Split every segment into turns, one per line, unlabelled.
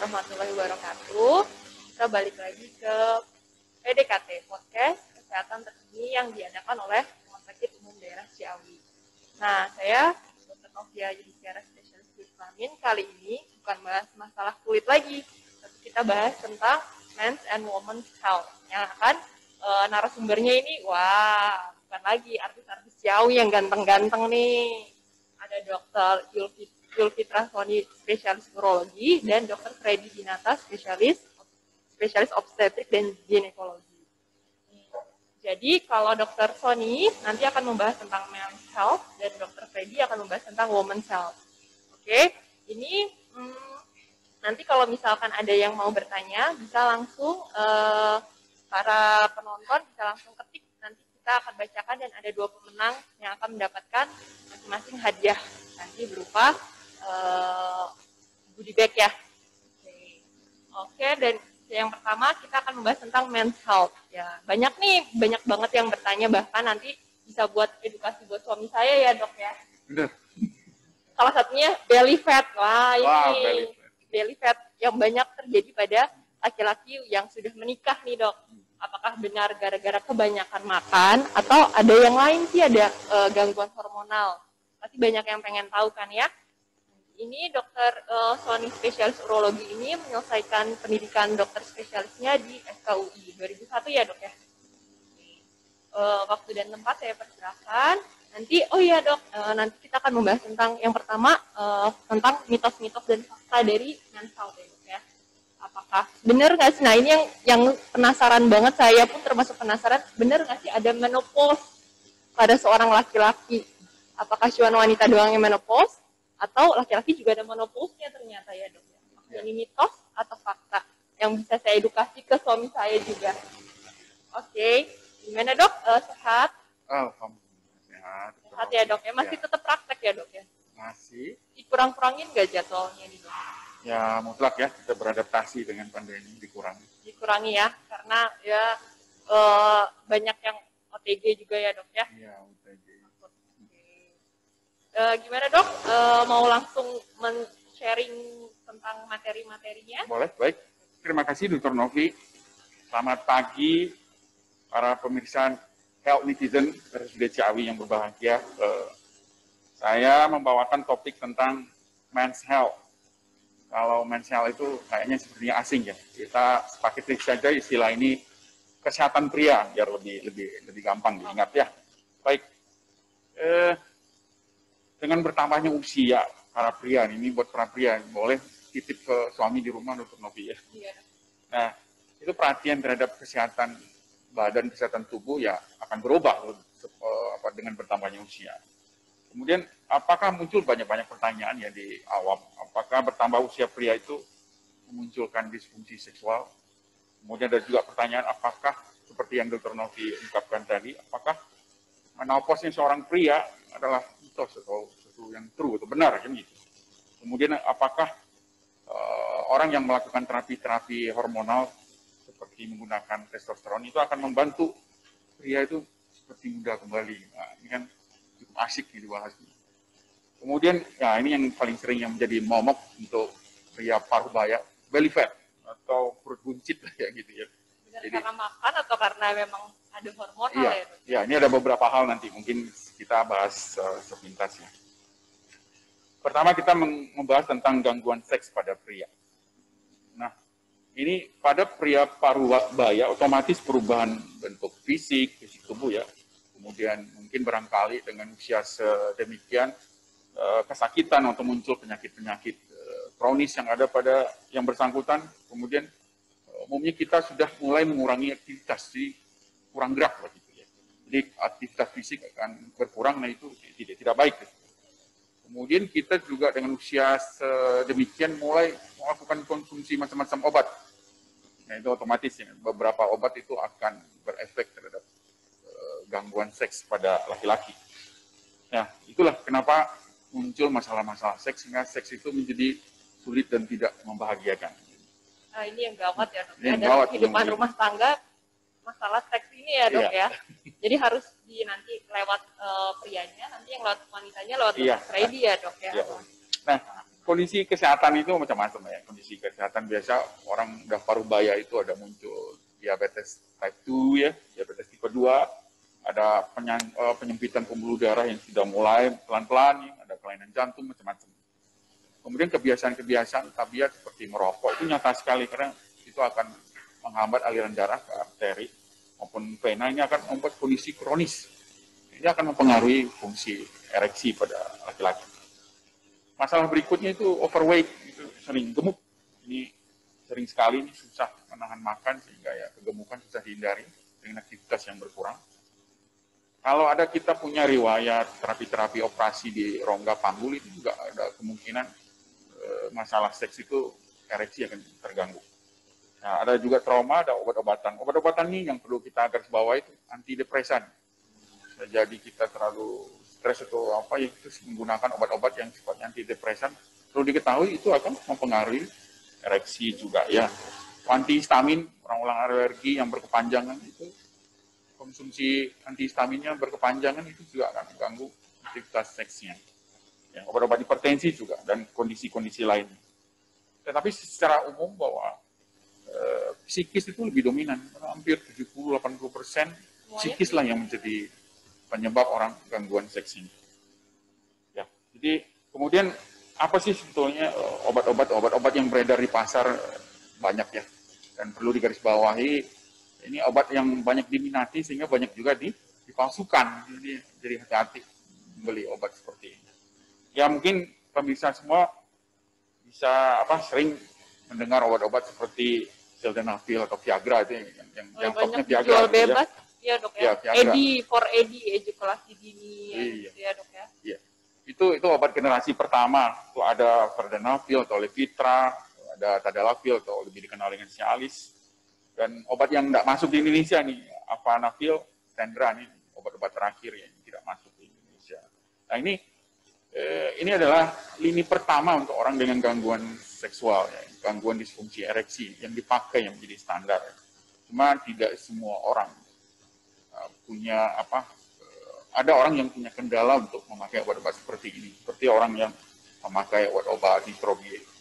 warahmatullahi wabarakatuh. Kita balik lagi ke PDKT, Podcast Kesehatan Terkini yang diadakan oleh Rumah Sakit Umum Daerah Ciawi. Nah, saya Dr. Novia Yudhistira, spesialis kulit kelamin. Kali ini bukan bahas masalah kulit lagi, tapi kita bahas tentang men's and women's health. Yang akan narasumbernya ini, bukan lagi artis-artis Ciawi yang ganteng-ganteng nih. Ada Dr. Yulfitra Soni, spesialis urologi, dan Dr. Freddy Dinata, spesialis obstetrik dan ginekologi. Jadi kalau Dr. Soni nanti akan membahas tentang men's health dan Dr. Freddy akan membahas tentang women's health. Oke, ini nanti kalau misalkan ada yang mau bertanya bisa langsung para penonton bisa langsung ketik. Nanti kita akan bacakan dan ada 2 pemenang yang akan mendapatkan masing-masing hadiah nanti berupa goodie bag ya. Oke, dan yang pertama kita akan membahas tentang men's health ya. Banyak banget yang bertanya, bahkan nanti bisa buat edukasi buat suami saya ya dok ya.
Bener.
Salah satunya belly fat. Ini belly fat yang banyak terjadi pada laki-laki yang sudah menikah nih dok. Apakah benar gara-gara kebanyakan makan atau ada yang lain sih, ada gangguan hormonal? Pasti banyak yang pengen tahu kan ya. Ini Dr. Soni, spesialis urologi ini menyelesaikan pendidikan dokter spesialisnya di FKUI 2001 ya dok ya. Waktu dan tempat saya persilahkan. Nanti, dok, nanti kita akan membahas tentang yang pertama tentang mitos-mitos dan fakta dari men's health ya dok ya. Apakah benar nggak sih? Nah ini yang penasaran banget, saya pun termasuk penasaran. Benar nggak sih ada menopause pada seorang laki-laki? Apakah cuma wanita doang yang menopause? Atau laki-laki juga ada menopause-nya ternyata ya dok. Ini mitos atau fakta yang bisa saya edukasi ke suami saya juga. Oke, gimana dok? Sehat?
Alhamdulillah sehat.
Sehat ya dok ya. Masih tetap praktek ya dok ya?
Masih.
Dikurang-kurangin nggak jadwalnya di dok?
Ya mutlak ya, kita beradaptasi dengan pandemi,
Dikurangi ya, karena ya banyak yang OTG juga ya dok ya?
Iya, OTG.
Gimana dok, mau langsung men-sharing tentang materi-materinya?
Boleh, baik. Terima kasih Dr. Novi. Selamat pagi para pemirsa Health Netizen RSUD Ciawi yang berbahagia. Saya membawakan topik tentang men's health. Kalau men's health itu kayaknya sepertinya asing ya. Kita pakai saja istilah ini kesehatan pria biar lebih gampang diingat ya. Baik. Dengan bertambahnya usia para pria, ini buat para pria, boleh titip ke suami di rumah Dr. Novi ya.
Iya.
Nah, itu perhatian terhadap kesehatan badan, kesehatan tubuh ya akan berubah dengan bertambahnya usia. Kemudian, apakah muncul banyak-banyak pertanyaan ya di awam, apakah bertambah usia pria itu memunculkan disfungsi seksual? Kemudian ada juga pertanyaan, apakah seperti yang Dr. Novi ungkapkan tadi, apakah menopause seorang pria adalah mitos atau sesuatu yang true atau benar kan gitu. Kemudian apakah orang yang melakukan terapi hormonal seperti menggunakan testosteron itu akan membantu pria itu seperti muda kembali. Nah, ini kan cukup asik dibahas. Kemudian ya ini yang paling sering yang menjadi momok untuk pria paruh baya, belly fat atau perut buncit ya gitu ya.
Jadi, karena makan atau karena memang ada hormonal
iya,
ya?
Iya, ini ada beberapa hal nanti mungkin kita bahas sepintas ya. Pertama kita membahas tentang gangguan seks pada pria. Nah, ini pada pria paruh baya otomatis perubahan bentuk fisik tubuh ya. Kemudian mungkin barangkali dengan usia sedemikian kesakitan atau muncul penyakit-penyakit kronis yang ada pada yang bersangkutan. Kemudian umumnya kita sudah mulai mengurangi aktivitas, jadi kurang gerak begitu ya. Jadi aktivitas fisik akan berkurang, nah itu tidak baik. Kemudian kita juga dengan usia sedemikian mulai melakukan konsumsi macam-macam obat. Nah itu otomatis ya, beberapa obat itu akan berefek terhadap gangguan seks pada laki-laki. Nah itulah kenapa muncul masalah-masalah seks, sehingga seks itu menjadi sulit dan tidak membahagiakan.
Nah, ini yang gawat ya dok.
Dalam
kehidupan rumah tangga, masalah seks ini ya dok ya. Jadi harus nanti lewat prianya, nanti yang lewat wanitanya lewat Freddy ya dok ya.
Nah, kondisi kesehatan itu macam-macam ya. Kondisi kesehatan biasa orang udah paruh baya itu ada muncul diabetes type 2 ya, diabetes tipe 2, ada penyempitan pembuluh darah yang sudah mulai pelan-pelan, ya, ada kelainan jantung macam-macam. Kemudian kebiasaan-kebiasaan tabiat seperti merokok itu nyata sekali karena itu akan menghambat aliran darah ke arteri maupun vena, ini akan membuat kondisi kronis. Ini akan mempengaruhi fungsi ereksi pada laki-laki. Masalah berikutnya itu overweight, itu sering gemuk. Ini sering sekali ini susah menahan makan sehingga ya kegemukan susah dihindari dengan aktivitas yang berkurang. Kalau ada kita punya riwayat terapi-terapi operasi di rongga panggul, itu juga ada kemungkinan masalah seks itu ereksi akan terganggu. Nah, ada juga trauma, ada obat-obatan. Obat-obatan ini yang perlu kita garis bawahi itu antidepresan. Jadi kita terlalu stres atau apa, ya itu menggunakan obat-obat yang sifatnya antidepresan. Perlu diketahui itu akan mempengaruhi ereksi juga ya. Antihistamin, orang-orang alergi yang berkepanjangan itu, konsumsi antihistaminnya berkepanjangan itu juga akan mengganggu aktivitas seksnya. Ya, obat-obat hipertensi juga dan kondisi-kondisi lainnya. Tetapi secara umum bahwa psikis itu lebih dominan, hampir 70-80% psikis lah yang menjadi penyebab orang gangguan seks ini. Ya, jadi kemudian apa sih sebetulnya obat-obat yang beredar di pasar banyak ya, dan perlu digarisbawahi ini obat yang banyak diminati sehingga banyak juga dipalsukan. Jadi hati-hati beli obat seperti ini. Ya mungkin pemirsa semua bisa sering mendengar obat-obat seperti sildenafil atau Viagra itu yang topnya Viagra.
Jual bebas, ya dok ya.
Edi,
ejakulasi dini,
iya.
Ya dok ya.
Iya. Itu obat generasi pertama. Itu ada vardenafil atau Levitra, ada tadalafil atau lebih dikenal dengan Cialis. Dan obat yang tidak masuk di Indonesia nih, afanafil, Tendra nih, obat-obat terakhir yang tidak masuk di Indonesia. Nah ini adalah lini pertama untuk orang dengan gangguan seksual, ya, gangguan disfungsi ereksi yang dipakai yang menjadi standar. Cuma tidak semua orang punya ada orang yang punya kendala untuk memakai obat-obat seperti ini. Seperti orang yang memakai obat-obat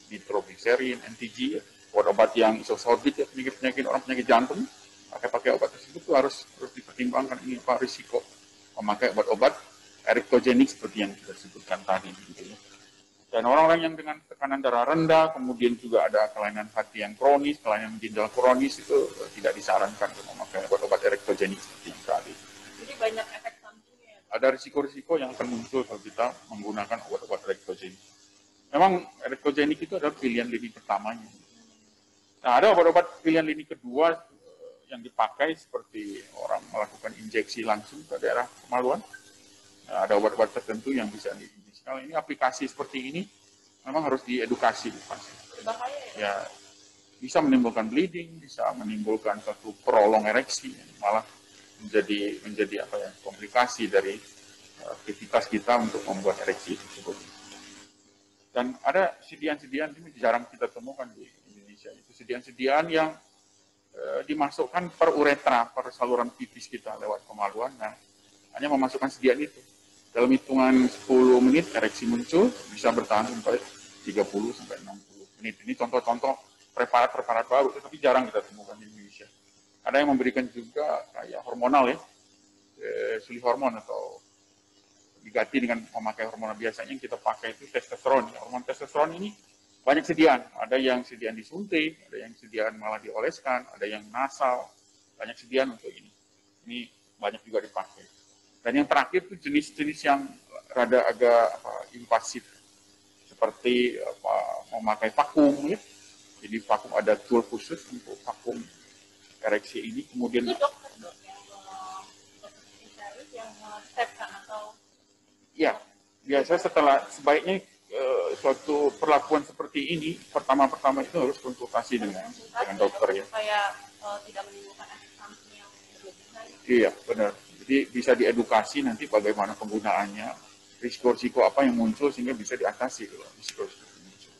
nitrogliserin, NTG, obat-obat yang isosorbit, ya, penyakit orang penyakit jantung, pakai obat tersebut itu harus dipertimbangkan ini apa risiko memakai obat-obat erektogenik seperti yang kita sebutkan tadi. Gitu ya. Dan orang-orang yang dengan tekanan darah rendah, kemudian juga ada kelainan hati yang kronis, kelainan ginjal kronis, itu tidak disarankan untuk memakai obat-obat erektogenik seperti yang tadi.
Jadi banyak efek sampingnya.
Ada risiko-risiko yang akan muncul kalau kita menggunakan obat-obat erektogenik. Memang erektogenik itu adalah pilihan lini pertamanya. Nah, ada obat-obat pilihan lini kedua yang dipakai seperti orang melakukan injeksi langsung ke daerah kemaluan. Nah, ada obat-obat tertentu yang bisa diinjeksi. Kalau ini aplikasi seperti ini memang harus diedukasi.
Bahaya ya?
Ya, bisa menimbulkan bleeding, bisa menimbulkan suatu prolong ereksi, malah menjadi komplikasi dari aktivitas kita untuk membuat ereksi tersebut. Dan ada sediaan-sediaan ini jarang kita temukan di Indonesia. Itu sediaan-sediaan yang dimasukkan per uretra, per saluran pipis kita lewat kemaluan. Nah, hanya memasukkan sediaan itu. Dalam hitungan 10 menit ereksi muncul, bisa bertahan sampai 30 sampai 60 menit. Ini contoh-contoh preparat-preparat baru, tapi jarang kita temukan di Indonesia. Ada yang memberikan juga kayak hormonal ya, sulih hormon atau diganti dengan memakai hormonal. Biasanya yang kita pakai itu testosteron. Hormon testosteron ini banyak sediaan. Ada yang sediaan disuntik, ada yang sediaan malah dioleskan, ada yang nasal, banyak sediaan untuk ini. Ini banyak juga dipakai. Dan yang terakhir itu jenis-jenis yang rada agak invasif, seperti memakai vakum ya. Jadi vakum ada tool khusus untuk vakum ereksi ini. Kemudian
itu dokter yang stepkan atau? Ya,
biasa sebaiknya suatu perlakuan seperti ini pertama-tama itu harus konsultasi dengan dokter ya.
Supaya tidak menimbulkan efek samping yang berlebihan.
Iya, benar. Jadi bisa diedukasi nanti bagaimana penggunaannya, risiko-risiko apa yang muncul sehingga bisa diatasi risiko-risiko yang muncul.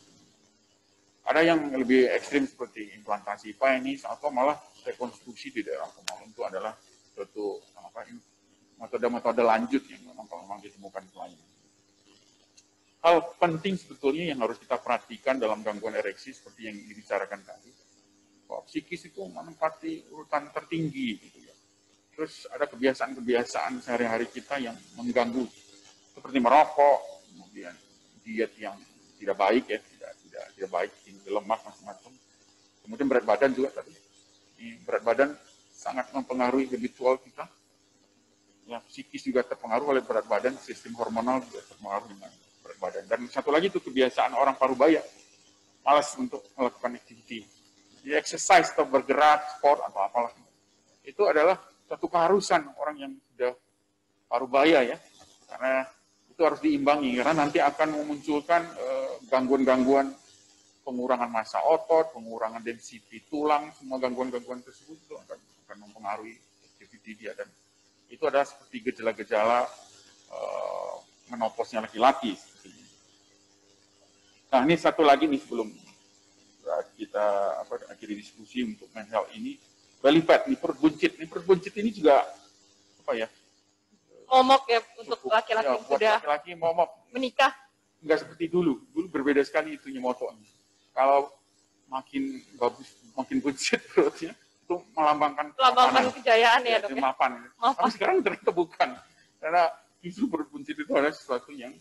Ada yang lebih ekstrim seperti implantasi penis atau malah rekonstruksi di daerah kemaluan. Itu adalah suatu metode-metode lanjut yang memang ditemukan selain. hal penting sebetulnya yang harus kita perhatikan dalam gangguan ereksi seperti yang dibicarakan tadi. Psikis itu menempati urutan tertinggi gitu ya. Terus ada kebiasaan-kebiasaan sehari-hari kita yang mengganggu seperti merokok, kemudian diet yang tidak baik ya, tidak baik, tinggi lemak macam-macam. Kemudian berat badan juga tadi. Berat badan sangat mempengaruhi habitual kita. Ya, psikis juga terpengaruh oleh berat badan, sistem hormonal juga terpengaruh dengan berat badan. Dan satu lagi itu kebiasaan orang parubaya, malas untuk melakukan aktivitas. Di exercise atau bergerak, sport atau apalah. Itu adalah satu keharusan orang yang sudah parubaya ya. Karena itu harus diimbangi, karena nanti akan memunculkan gangguan-gangguan pengurangan massa otot, pengurangan density tulang, semua gangguan-gangguan tersebut itu akan mempengaruhi aktivitas dia. Dan itu adalah seperti gejala-gejala menopausnya laki-laki. Nah ini satu lagi nih sebelum kita akhiri diskusi untuk mental ini, belly fat, ini perut buncit. Ini perut buncit ini juga apa ya?
Momok ya untuk laki-laki yang sudah
laki-laki momok.
Menikah.
Enggak seperti dulu. Dulu berbeda sekali itunya motoknya. Kalau makin bagus, makin buncit perutnya, itu melambangkan
kejayaan ya dok ya.
Mapan. Tapi sekarang ternyata bukan. Karena justru perut buncit itu adalah sesuatu yang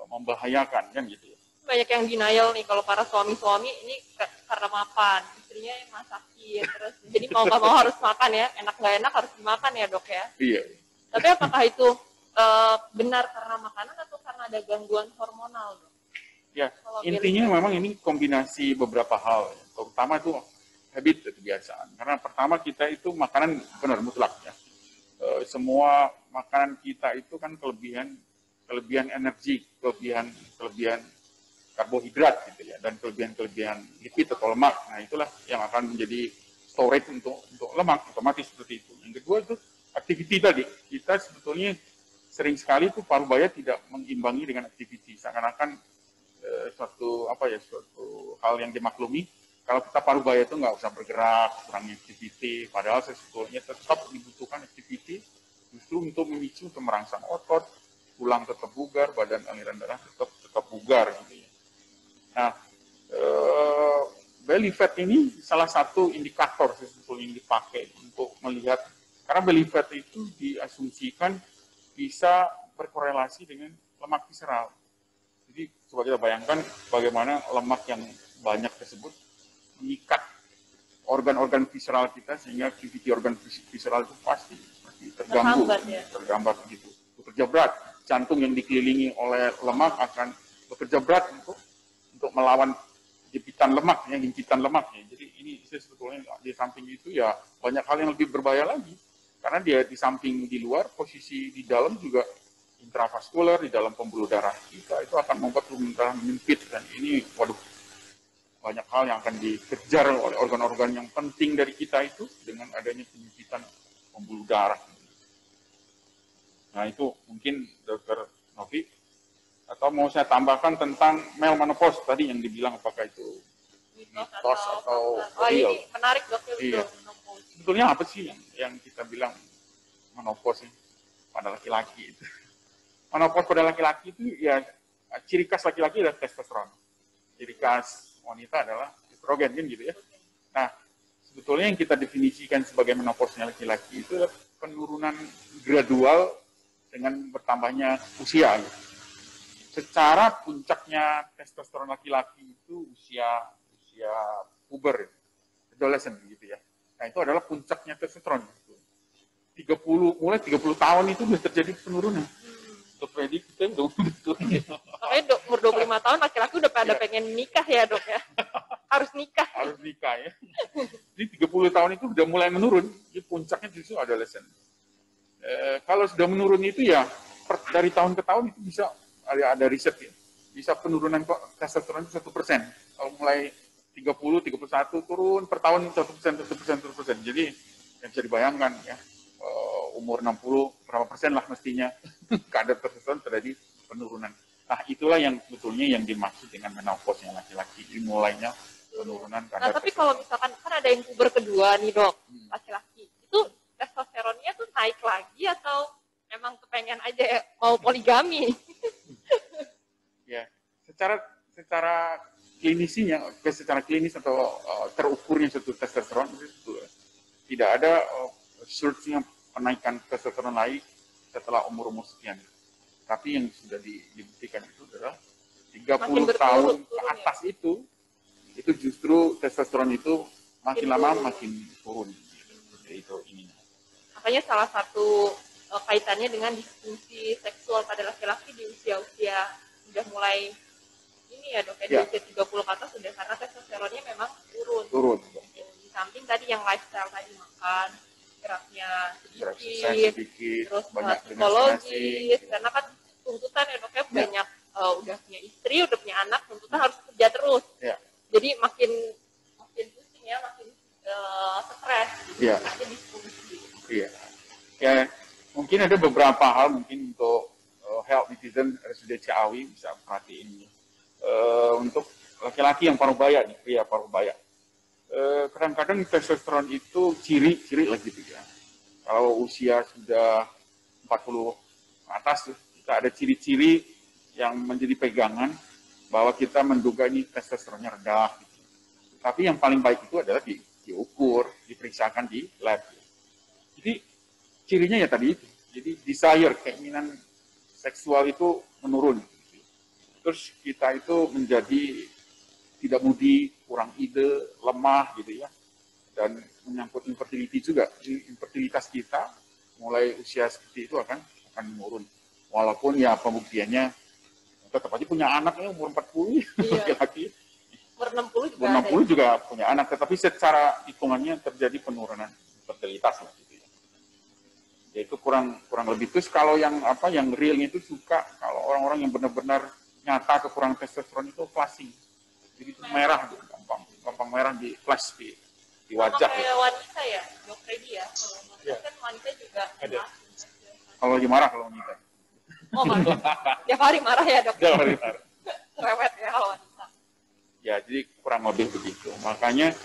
membahayakan kan gitu ya.
Banyak yang denial nih kalau para suami-suami ini karena mapan, istrinya yang masakin, terus jadi mau nggak mau harus makan ya, enak nggak enak harus dimakan ya dok ya.
Iya.
Tapi apakah itu benar karena makanan atau karena ada gangguan hormonal dok?
Ya, intinya memang ini kombinasi beberapa hal, terutama itu habit, kebiasaan. Karena pertama kita itu makanan benar mutlak ya. Semua makanan kita itu kan kelebihan energi, kelebihan karbohidrat gitu ya, dan kelebihan lipid atau lemak. Nah itulah yang akan menjadi storage untuk lemak, otomatis seperti itu. Yang kedua itu aktiviti tadi. Kita sebetulnya sering sekali itu parubaya tidak mengimbangi dengan aktiviti, seakan-akan suatu hal yang dimaklumi. Kalau kita parubaya itu nggak usah bergerak, kurangi aktiviti, padahal sebetulnya tetap dibutuhkan aktiviti justru untuk memicu, untuk merangsang otot, tulang tetap bugar, badan aliran darah tetap bugar gitu ya. Nah, belly fat ini salah satu indikator sebetulnya yang dipakai untuk melihat, karena belly fat itu diasumsikan bisa berkorelasi dengan lemak visceral. Jadi coba kita bayangkan bagaimana lemak yang banyak tersebut mengikat organ-organ visceral kita sehingga aktiviti organ visceral itu pasti terganggu, tergambar begitu. Bekerja berat, jantung yang dikelilingi oleh lemak akan bekerja berat untuk melawan himpitan lemaknya. Jadi ini sebetulnya di samping itu ya banyak hal yang lebih berbahaya lagi. Karena dia di samping di luar, posisi di dalam juga intravaskular, di dalam pembuluh darah kita itu akan membuat pembuluh darah menyempit. Dan ini, banyak hal yang akan dikejar oleh organ-organ yang penting dari kita itu dengan adanya penyempitan pembuluh darah. Nah itu mungkin Dr. Novi, atau mau saya tambahkan tentang male menopause tadi yang dibilang apakah itu mitos atau real.
Ini menarik dok ya.
Iya. Sebetulnya apa sih yang kita bilang menopause pada laki-laki itu? Menopause pada laki-laki itu ya ciri khas laki-laki adalah testosteron. Ciri khas wanita adalah estrogen kan gitu ya. Nah, sebetulnya yang kita definisikan sebagai menopause-nya laki-laki itu adalah penurunan gradual dengan bertambahnya usia. Gitu. Secara puncaknya testosteron laki-laki itu usia puber, adolescent gitu ya. Nah itu adalah puncaknya testosteron. 30 tahun itu sudah terjadi penurunan. Untuk predik kita udah betul.
Makanya umur 25 tahun laki-laki udah pada pengen nikah ya dok ya. Harus nikah.
Harus nikah ya. Jadi 30 tahun itu sudah mulai menurun. Jadi puncaknya justru adolescent. Kalau sudah menurun itu ya dari tahun ke tahun itu bisa ada riset ya. Bisa penurunan testosteron itu 1%. Kalau mulai 30, 31 turun per tahun 1%. Jadi yang bisa dibayangkan ya, umur 60 berapa persen lah mestinya kadar testosteron terjadi penurunan. Nah itulah yang sebetulnya yang dimaksud dengan menopause-nya laki-laki. Dimulainya penurunan kadar.
Nah tapi kalau misalkan kan ada yang puber kedua nih dok, laki-laki itu testosteronnya tuh naik lagi atau memang kepengen aja mau poligami?
Ya, secara klinisinya, secara klinis atau terukurnya suatu testosteron itu tidak ada surge-nya penaikan testosteron lagi setelah umur sekian. Tapi yang sudah dibuktikan itu adalah 30 tahun ke atas ya? Itu justru testosteron itu makin lama makin turun. Jadi itu ininya.
Makanya salah satu kaitannya dengan disfungsi seksual pada laki-laki di usia-usia sudah mulai ini ya dok, di usia 30 ke atas sudah, karena testosteronnya memang turun. Di samping tadi yang lifestyle tadi, makan, geraknya sedikit, terus banyak psikologis, karena kan tuntutan ya dok ya, banyak udah punya istri, udah punya anak, tuntutan harus kerja terus. Jadi makin pusing ya, makin stres, ada disfungsi.
Ya, mungkin ada beberapa hal mungkin untuk health netizen RSUD Ciawi bisa perhatiin. Untuk laki-laki yang parubaya nih, pria parubaya. Kadang-kadang testosteron itu ciri-ciri lagi gitu ya. Kalau usia sudah 40 atas, kita ada ciri-ciri yang menjadi pegangan bahwa kita menduga ini testosteronnya rendah. Gitu. Tapi yang paling baik itu adalah diukur, diperiksakan di lab. Jadi cirinya ya tadi itu. Jadi desire, keinginan seksual itu menurun. Terus kita itu menjadi tidak mudi, kurang ide, lemah gitu ya. Dan menyangkut infertility juga. Jadi infertilitas kita mulai usia seperti itu akan menurun. Walaupun ya pembuktiannya tetap aja punya anaknya umur 40 laki-laki.
Umur 60 juga.
Umur 60 juga punya anak, tetapi secara hitungannya terjadi penurunan fertilitas lah gitu ya. Ya itu kurang lebih. Terus kalau yang realnya itu suka kalau orang-orang yang benar-benar nyata kekurangan testosteron itu flashing. Jadi itu merah, gampang merah di flash di wajah.
Kayak wanita ya, dok Freddy ya. Kalau kan wanita juga ada.
Kalau lagi marah kalau wanita.
Oh marah. Tiap hari marah ya dok.
Tiap hari marah.
Rewet ya kalau wanita.
Ya jadi kurang lebih begitu. Makanya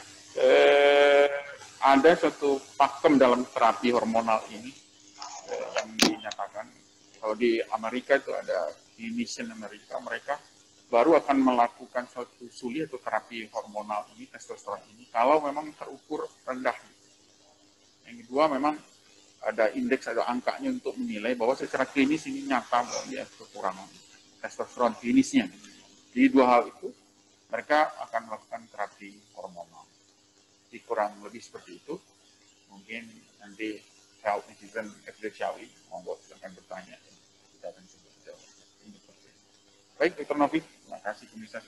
ada suatu pakem dalam terapi hormonal ini yang dinyatakan. Kalau di Amerika itu ada clinician Amerika, mereka baru akan melakukan suatu studi atau terapi hormonal ini, testosteron ini, kalau memang terukur rendah. Yang kedua memang ada indeks atau angkanya untuk menilai bahwa secara klinis ini nyata bahwa dia kekurangan testosteron klinisnya. Jadi dua hal itu mereka akan melakukan terapi hormonal. Jadi kurang lebih seperti itu. Mungkin nanti health netizen FD Ciawi monggo silahkan bertanya. Kita akan coba jawab. Baik, Dr. Novi, terima kasih pemirsa.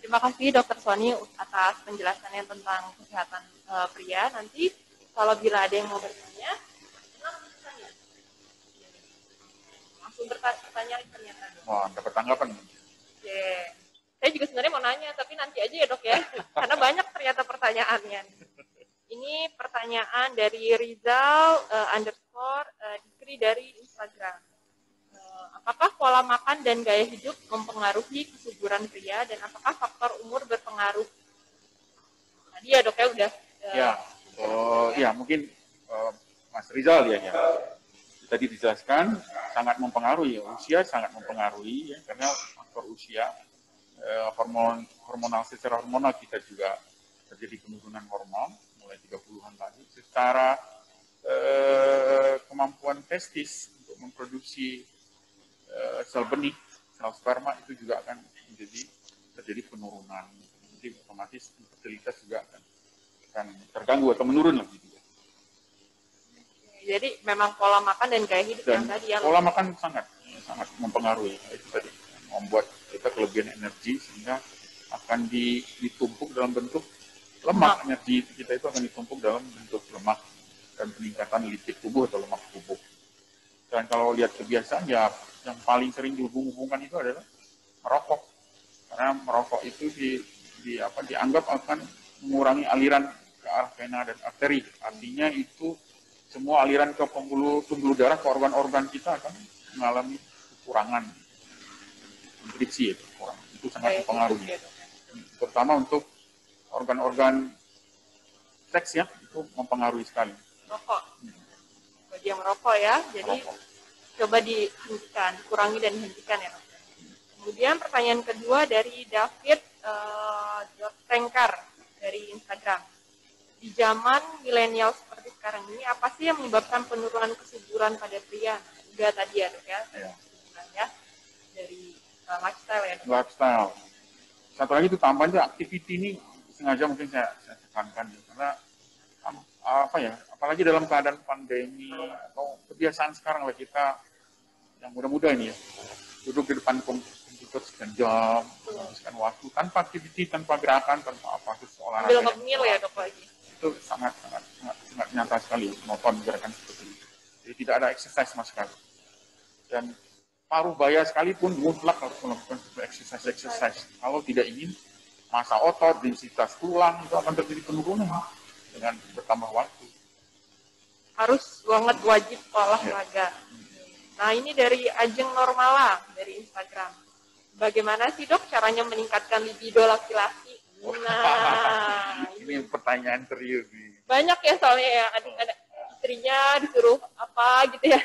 Terima kasih Dr. Sony atas penjelasannya tentang kesehatan pria. Nanti kalau bila ada yang mau bertanya, langsung bertanya ternyata dok.
Wah, dapat tanggapan.
Oke. Saya juga sebenarnya mau nanya, tapi nanti aja ya dok ya, karena banyak ternyata pertanyaannya. Ini pertanyaan dari Rizal Dikri dari Instagram. Apakah pola makan dan gaya hidup mempengaruhi kesuburan pria, dan apakah faktor umur berpengaruh? Tadi ya dok ya udah.
Ya mungkin Mas Rizal ya. Tadi dijelaskan sangat mempengaruhi, usia sangat mempengaruhi ya, karena faktor usia secara hormonal kita juga terjadi penurunan hormon mulai 30-an tadi. Secara kemampuan testis untuk memproduksi sel benih, sel sperma itu juga akan terjadi penurunan. Jadi otomatis fertilitas juga akan terganggu atau menurun lagi juga.
Jadi memang pola makan dan gaya hidup yang tadi ya.
Pola makan sangat mempengaruhi. Itu tadi membuat kita kelebihan energi sehingga akan ditumpuk dalam bentuk lemak. Energi kita itu akan ditumpuk dalam bentuk lemak dan peningkatan lipid tubuh atau lemak tubuh. Dan kalau lihat kebiasaan ya yang paling sering dihubung-hubungkan itu adalah merokok. Karena merokok itu dianggap akan mengurangi aliran ke arah vena dan arteri. Artinya itu semua aliran ke pembuluh darah ke organ-organ kita akan mengalami kekurangan nutrisi itu sangat mempengaruhi. Terutama untuk organ-organ seks ya, itu mempengaruhi sekali.
Rokok. Bagi yang merokok ya, jadi coba dihentikan, kurangi dan dihentikan ya. Kemudian pertanyaan kedua dari David Tengkar dari Instagram. Di zaman milenial seperti sekarang ini, apa sih yang menyebabkan penurunan kesuburan pada pria? Udah tadi ya, Dok ya, kesuburan ya, dari lifestyle ya. Dok.
Lifestyle. Satu lagi itu tambahannya activity ini sengaja mungkin saya tekankan karena apa ya, apalagi dalam keadaan pandemi atau kebiasaan sekarang lah kita yang muda-muda ini ya, duduk di depan komputer sekian jam, menghabiskan waktu tanpa aktiviti, tanpa gerakan, tanpa apa itu olahraga.
Ambil ngemil ya Dok lagi.
Itu sangat nyata sekali menonton gerakan seperti itu. Jadi tidak ada exercise sama sekali. Dan paruh baya sekalipun mutlak harus melakukan exercise. Kalau tidak ingin massa otot, densitas tulang itu akan terjadi penurunan dengan bertambah waktu.
Harus banget wajib olahraga. Nah ini dari Ajeng Normala dari Instagram. Bagaimana sih Dok caranya meningkatkan libido laki-laki? Nah
ini pertanyaan serius nih.
Banyak ya soalnya ya, ada istrinya disuruh apa gitu ya.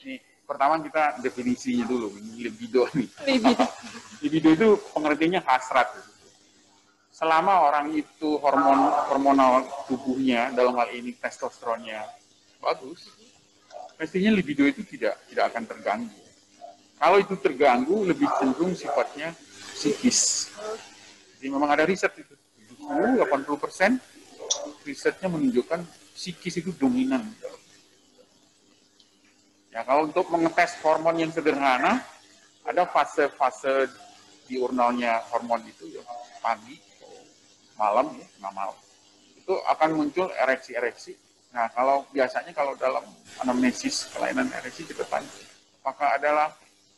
Nih, pertama kita definisinya dulu, libido nih.
Libido
itu pengertiannya hasrat. Selama orang itu hormonal tubuhnya, dalam hal ini testosteronnya bagus, mestinya libido itu tidak akan terganggu. Kalau itu terganggu, lebih cenderung sifatnya psikis. Jadi memang ada riset itu, 70-80% risetnya menunjukkan psikis itu dominan. Ya, kalau untuk mengetes hormon yang sederhana, ada fase-fase diurnalnya hormon itu ya, pagi, malam, ya, malam. Itu akan muncul ereksi-ereksi. Nah, biasanya kalau dalam anamnesis kelainan ereksi kita tanya, apakah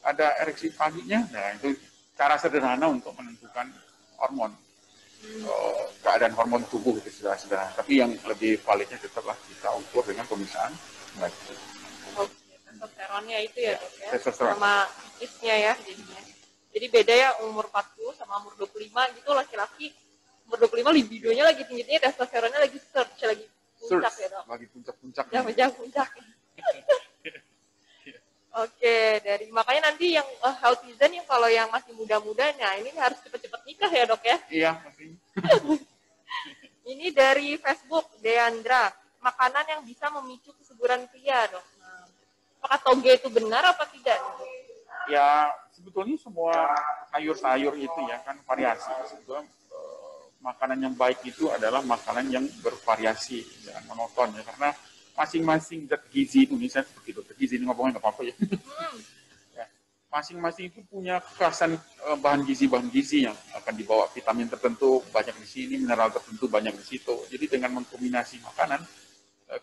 ada ereksi paginya? Nah, itu cara sederhana untuk menentukan hormon. Keadaan hormon tubuh itu sudah sederhana. Tapi yang lebih validnya tetaplah kita ukur dengan pemeriksaan.
Testosteronnya itu ya Dok ya,
testosteron.
sama psikisnya ya jadinya. Jadi beda ya umur 40 sama umur 25 gitu, laki-laki umur 25 libidonya lagi tinggi-tinggi, testosteronnya lagi surge, lagi puncak ya Dok.
Lagi puncak-puncak.
Jam puncak. Oke, makanya nanti yang healthizen yang kalau yang masih muda-muda, nah ini harus cepet-cepet nikah ya Dok ya.
Iya, pasti.
Ini dari Facebook, Deandra, makanan yang bisa memicu kesuburan pria Dok. Nah, apakah toge itu benar apa tidak?
Ya, sebetulnya semua sayur-sayur itu ya kan variasi. Sebetulnya makanan yang baik itu adalah makanan yang bervariasi, jangan monoton ya, karena masing-masing zat gizi itu, misalnya seperti dokter gizi ini ngomongnya nggak apa-apa ya. Ya, masing-masing itu punya kekhasan bahan gizi yang akan dibawa, vitamin tertentu banyak di sini, mineral tertentu banyak di situ. Jadi dengan mengkombinasi makanan,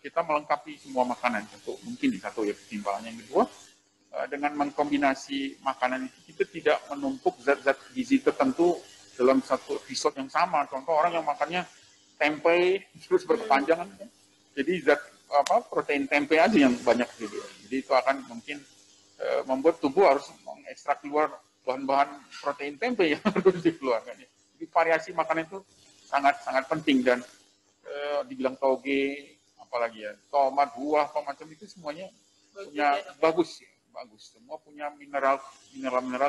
kita melengkapi semua makanan. Tentu mungkin di satu ya pertimbangannya. Yang kedua, dengan mengkombinasi makanan itu kita tidak menumpuk zat-zat gizi tertentu dalam satu episode yang sama. Contoh orang yang makannya tempe terus berkepanjangan, jadi protein tempe aja yang banyak gitu. Jadi itu akan mungkin membuat tubuh harus mengekstrak keluar bahan-bahan protein tempe yang harus dikeluarkan. Jadi variasi makanan itu sangat penting, dan dibilang toge, apalagi ya tomat, buah, apa macam itu semuanya punya bagus. Semua punya mineral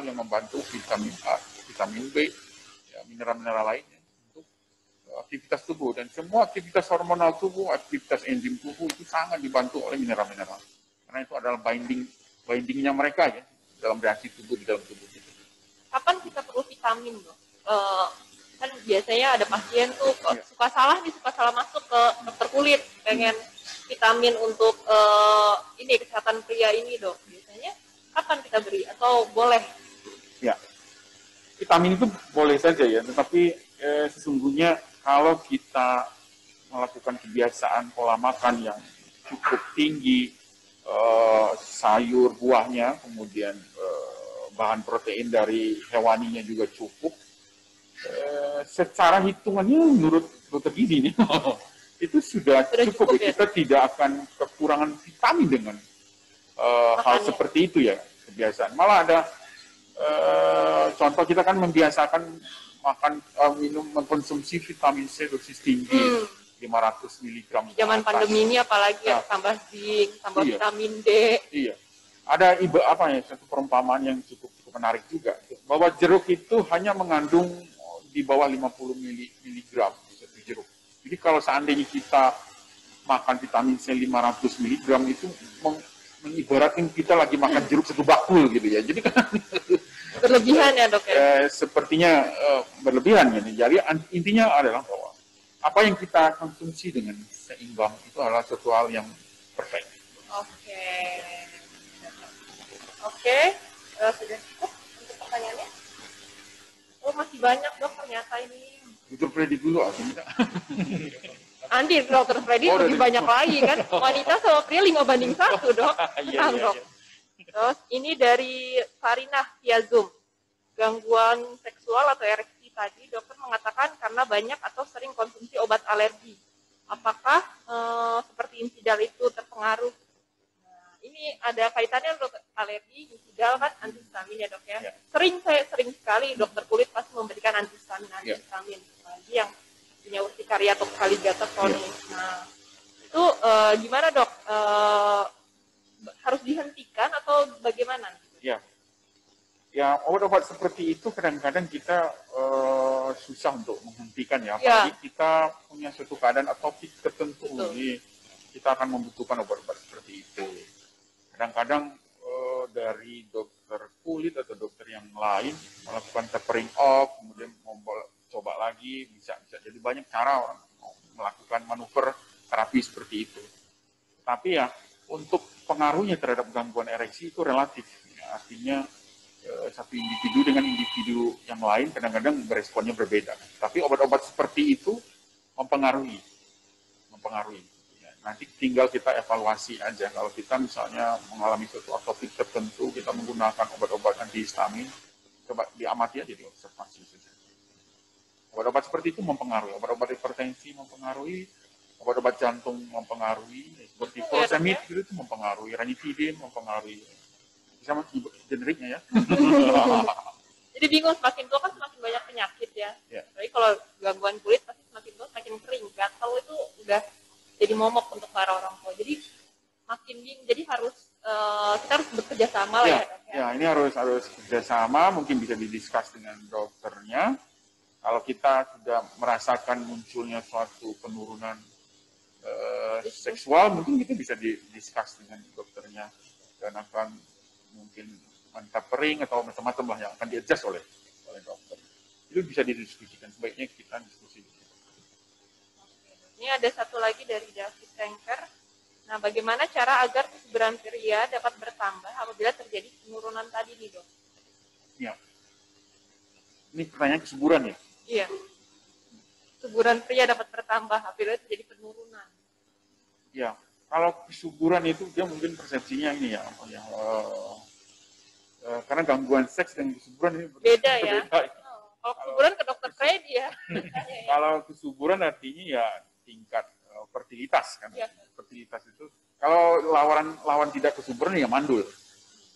yang membantu, vitamin A, vitamin B, ya, mineral lainnya untuk aktivitas tubuh, dan semua aktivitas hormonal tubuh, aktivitas enzim tubuh itu sangat dibantu oleh mineral-mineral. Karena itu adalah bindingnya mereka ya dalam reaksi tubuh di dalam tubuh kita.
Kapan kita perlu vitamin Dok? Kan biasanya ada pasien tuh suka salah masuk ke dokter kulit, pengen vitamin untuk kesehatan pria ini Dok. Biasanya kapan kita beri atau boleh?
Ya, vitamin itu boleh saja ya, tetapi sesungguhnya kalau kita melakukan kebiasaan pola makan yang cukup tinggi, sayur buahnya, kemudian bahan protein dari hewaninya juga cukup, secara hitungannya menurut dokter gizi nih, itu sudah cukup ya. Kita tidak akan kekurangan vitamin dengan hal seperti itu ya, kebiasaan. Malah ada contoh, kita kan membiasakan mengkonsumsi vitamin C dosis tinggi, 500 mg.
Zaman pandemi ini apalagi tambah zinc, tambah vitamin D.
Iya. Ada satu perumpamaan yang cukup menarik juga. bahwa jeruk itu hanya mengandung di bawah 50 miligram di satu jeruk. Jadi kalau seandainya kita makan vitamin C 500 miligram itu mengibaratkan kita lagi makan jeruk satu bakul gitu ya. Jadi kan
Berlebihan ya dok ya?
Sepertinya berlebihan gitu. Jadi intinya adalah bahwa apa yang kita konsumsi dengan seimbang itu adalah suatu hal yang perfect.
Oke. Oke, sudah cukup untuk pertanyaannya? Oh masih banyak dok ternyata ini.
Dokter Freddy dulu akhirnya.
Nanti dokter Freddy lebih banyak lagi kan. Wanita sama pria 5:1 dok.
Iya,
Dok. Terus ini dari Farinah via Zoom. Gangguan seksual atau ereksi tadi dokter mengatakan karena banyak atau sering konsumsi obat alergi. Apakah seperti insidal itu terpengaruh? Nah, ini ada kaitannya dok, alergi, insidal kan antihistamin ya dok ya. Saya sering sekali dokter kulit pasti memberikan antihistamin. Apalagi yang punya urtikaria atau kaligata kronis. Nah, itu gimana dok? Harus dihentikan atau bagaimana?
Ya, obat-obat seperti itu kadang-kadang kita susah untuk menghentikan ya. Apalagi kita punya suatu keadaan atopik tertentu. Jadi kita akan membutuhkan obat-obat seperti itu. Kadang-kadang dari dokter kulit atau dokter yang lain melakukan tapering off, kemudian coba lagi, bisa jadi banyak cara orang melakukan manuver terapi seperti itu. Tapi ya untuk pengaruhnya terhadap gangguan ereksi itu relatif. Ya, artinya satu individu dengan individu yang lain kadang-kadang beresponnya berbeda. Tapi obat-obat seperti itu mempengaruhi. Ya, nanti tinggal kita evaluasi aja. Kalau kita misalnya mengalami suatu atopik tertentu, kita menggunakan obat-obat antihistamin, coba diamati aja, diobservasi saja. Obat-obat seperti itu mempengaruhi. Obat-obat hipertensi mempengaruhi. Obat-obat jantung mempengaruhi. Seperti furosemid itu mempengaruhi. Ranitidin mempengaruhi. Sama generiknya ya.
Jadi bingung, semakin tua kan semakin banyak penyakit ya. Tapi kalau gangguan kulit pasti semakin tua semakin kering. Gatal itu udah jadi momok untuk para orang tua. Jadi makin bingung. Jadi kita harus bekerja sama lah ya.
Ya, ini harus kerjasama. Mungkin bisa didiskus dengan dokternya. Kalau kita sudah merasakan munculnya suatu penurunan seksual, mungkin kita bisa didiskus dengan dokternya dan akan mungkin mentapering atau macam-macam lah yang akan di-adjust oleh dokter. Itu bisa didiskusikan, sebaiknya kita diskusi.
Ini ada satu lagi dari David Tanker. Nah, bagaimana cara agar kesuburan pria dapat bertambah apabila terjadi penurunan tadi nih dok?
Ya. Ini pertanyaan kesuburan ya?
Iya. Kesuburan pria dapat bertambah apabila terjadi penurunan.
Ya. Kalau kesuburan itu dia mungkin persepsinya ini ya, karena gangguan seks dan kesuburan ini
beda ya. Kalau kesuburan ke dokter Freddy ya.
Kalau kesuburan artinya ya tingkat fertilitas kan. Ya. Fertilitas itu kalau lawan tidak kesuburan ya mandul.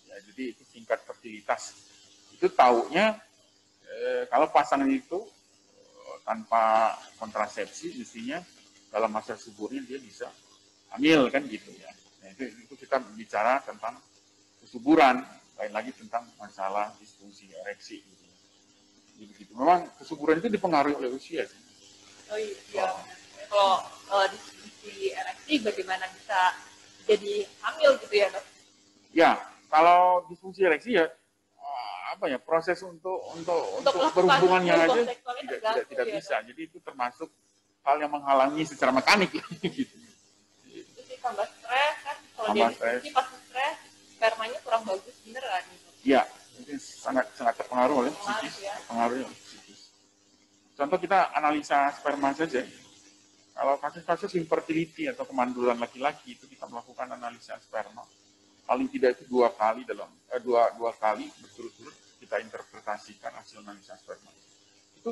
Ya, jadi itu tingkat fertilitas. Itu taunya kalau pasangan itu tanpa kontrasepsi mestinya dalam masa suburnya dia bisa hamil kan gitu ya. Nah, itu kita bicara tentang kesuburan, lain lagi tentang masalah disfungsi ereksi gitu. Jadi begitu. Memang kesuburan itu dipengaruhi oleh usia sih.
Oh iya. Kalau disfungsi ereksi bagaimana bisa jadi hamil gitu ya dok?
Ya, kalau disfungsi ereksi ya proses untuk berhubungannya aja tidak bisa. Jadi itu termasuk hal yang menghalangi secara mekanik gitu.
Tambah stres kan, kalau dia diskusi pasti stres, spermanya kurang bagus, bener kan?
Iya, itu sangat terpengaruh oleh psikis, Contoh kita analisa sperma saja. Kalau kasus-kasus infertility atau kemandulan laki-laki itu kita melakukan analisa sperma, paling tidak itu dua kali berturut-turut kita interpretasikan hasil analisa sperma. Itu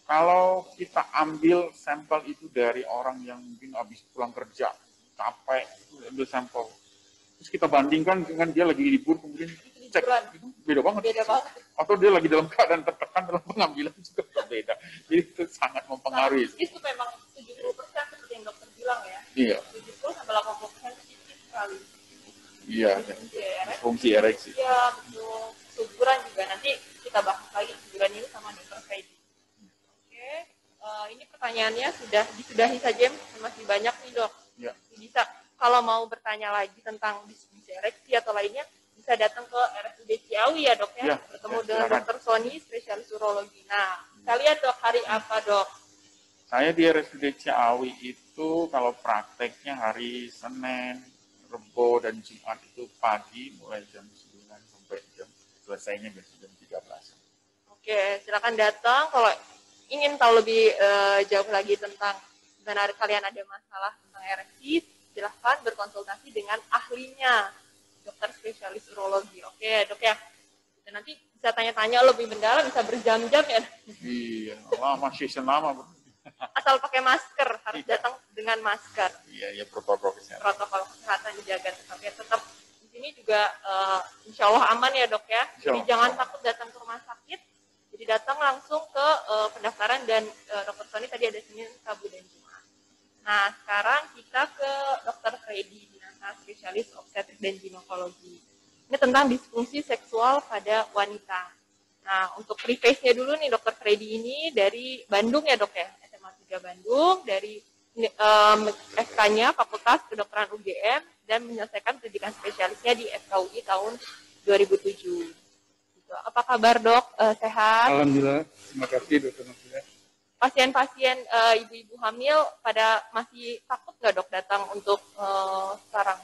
kalau kita ambil sampel itu dari orang yang mungkin habis pulang kerja capek, itu ambil sampel. Terus kita bandingkan dengan dia lagi libur, kemudian cek, itu beda banget. Atau dia lagi dalam keadaan tertekan dalam pengambilan juga berbeda. Jadi itu sangat mempengaruhi.
Itu memang 70% seperti yang dokter bilang ya.
Iya.
70-80% itu sedikit sekali.
Iya, fungsi ereksi.
Iya, betul. Kesuburan juga nanti kita kita bahas lagi bulan ini sama Dr. Freddy. Oke, ini pertanyaannya sudah disudahi saja, masih banyak nih dok.
Ya.
Bisa kalau mau bertanya lagi tentang disfungsi ereksi atau lainnya, bisa datang ke RSUD Ciawi ya dok ya, bertemu dengan Dr. Sony, spesialis urologi. Nah, kita lihat dok hari apa dok?
Saya di RSUD Ciawi itu kalau prakteknya hari Senin, Rebo, dan Jumat itu pagi mulai jam 9 sampai jam selesainya biasanya jam 13.
Oke, silakan datang kalau ingin tahu lebih jauh lagi tentang benar kalian ada masalah tentang ereksi, silahkan berkonsultasi dengan ahlinya, dokter spesialis urologi. Oke dok ya, dan nanti bisa tanya-tanya lebih mendalam, bisa berjam-jam ya.
Iya, masih selama.
Asal pakai masker, harus datang dengan masker.
Iya, ya protokol kesehatan.
Protokol kesehatan dijaga tetap ya, tetap di sini juga insya Allah aman ya dok ya. Jadi jangan takut datang ke rumah sakit. Jadi datang langsung ke pendaftaran dan Dr. Sony tadi ada Senin, Rabu, dan Jumat. Nah sekarang kita ke Dr. Freddy Dinata, spesialis obstetrik dan ginekologi. Ini tentang disfungsi seksual pada wanita. Nah untuk preface-nya dulu nih Dr. Freddy ini dari Bandung ya dok ya, SMA 3 Bandung, dari FK-nya Fakultas Kedokteran UGM dan menyelesaikan pendidikan spesialisnya di FKUI tahun 2007. Gitu. Apa kabar dok? Sehat?
Alhamdulillah, terima kasih dokter Nafia.
Pasien-pasien ibu-ibu hamil pada masih takut nggak dok datang untuk sekarang?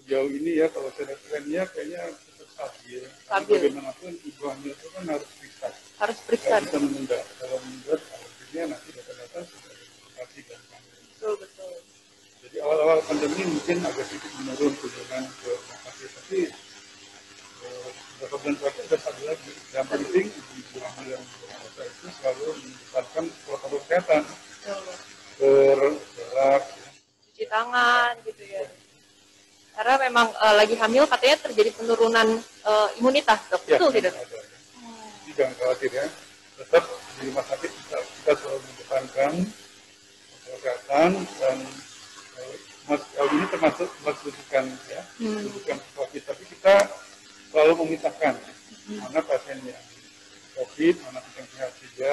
Sejauh ini ya kalau saya lihat trennya kayaknya tetap stabil.
Stabil.
Bagaimanapun ibu hamil itu kan harus periksa.
Harus periksa.
Tidak bisa menunda. Kalau menunda, akhirnya nanti data-data sudah diverifikasi dan
betul betul.
Jadi awal-awal pandemi mungkin agak sedikit menurun kunjungan ke rumah sakit, tapi beberapa bulan terakhir sudah stabil lagi. Yang penting ibu hamil yang berpuasa itu selalu mengedepankan protokol kesehatan, bergerak,
cuci tangan gitu ya. Karena memang lagi hamil katanya terjadi penurunan imunitas dok,
ya,
betul tidak?
Ada, ya. Jadi jangan khawatir ya. Tetap di rumah sakit kita selalu mengedepankan kesehatan dan hal ini termasuk rujukan ya, rujukan COVID. Tapi kita selalu memisahkan mana pasien yang COVID, mana pasien sehat saja,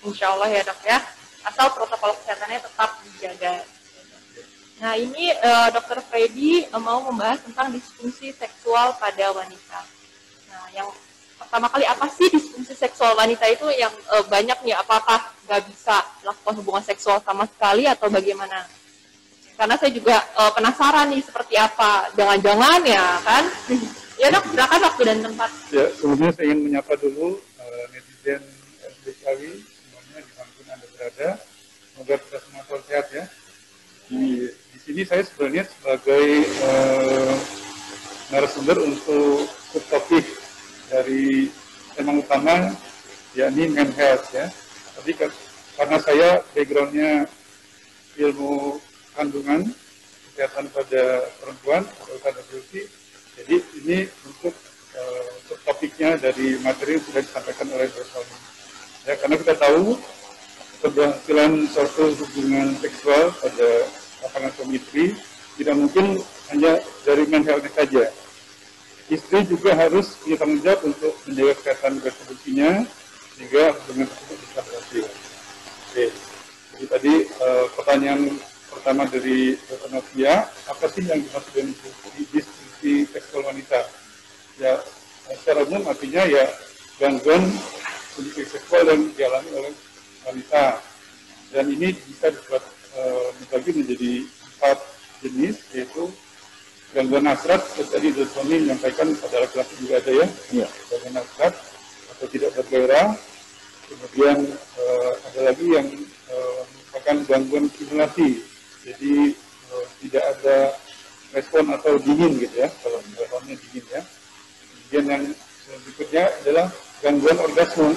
Insya Allah ya dok ya. Asal protokol kesehatannya tetap dijaga. Nah ini Dr. Freddy mau membahas tentang disfungsi seksual pada wanita. Nah yang pertama kali apa sih disfungsi seksual wanita itu yang banyak nih? Apakah nggak bisa melakukan hubungan seksual sama sekali atau bagaimana? Karena saya juga penasaran nih seperti apa. Jangan-jangan ya kan? Ya dok, silakan waktu dan tempat.
Ya sebelumnya saya ingin menyapa dulu netizen SBKW semuanya dimanapun Anda berada. Semoga kita semua selalu sehat ya. Di sini saya sebenarnya sebagai narasumber untuk subtopik dari tema utama yakni men health ya. Tapi karena saya backgroundnya ilmu kandungan kesehatan pada perempuan atau reproduksi, jadi ini untuk subtopiknya dari materi yang sudah disampaikan oleh Dr. Sony. Ya karena kita tahu keberhasilan suatu hubungan seksual pada pasangan suami istri tidak mungkin hanya dari men health saja. Istri juga harus punya tanggung jawab untuk menjaga kesehatan reproduksinya sehingga hubungan tersebut bisa berhasil. Oke. Jadi tadi pertanyaan pertama dari Dr. Nafia, apa sih yang dimaksud dengan disfungsi seksual wanita? Ya secara umum artinya ya gangguan fungsi seksual yang dialami oleh wanita, dan ini bisa dibagi menjadi 4 jenis, yaitu gangguan hasrat seperti tadi Dr. Sony menyampaikan pada laki-laki juga ada ya, gangguan hasrat atau tidak bergairah. Kemudian ada lagi yang merupakan gangguan stimulasi, jadi tidak ada respon atau dingin gitu ya, kalau responnya dingin ya. Kemudian yang berikutnya adalah gangguan orgasme,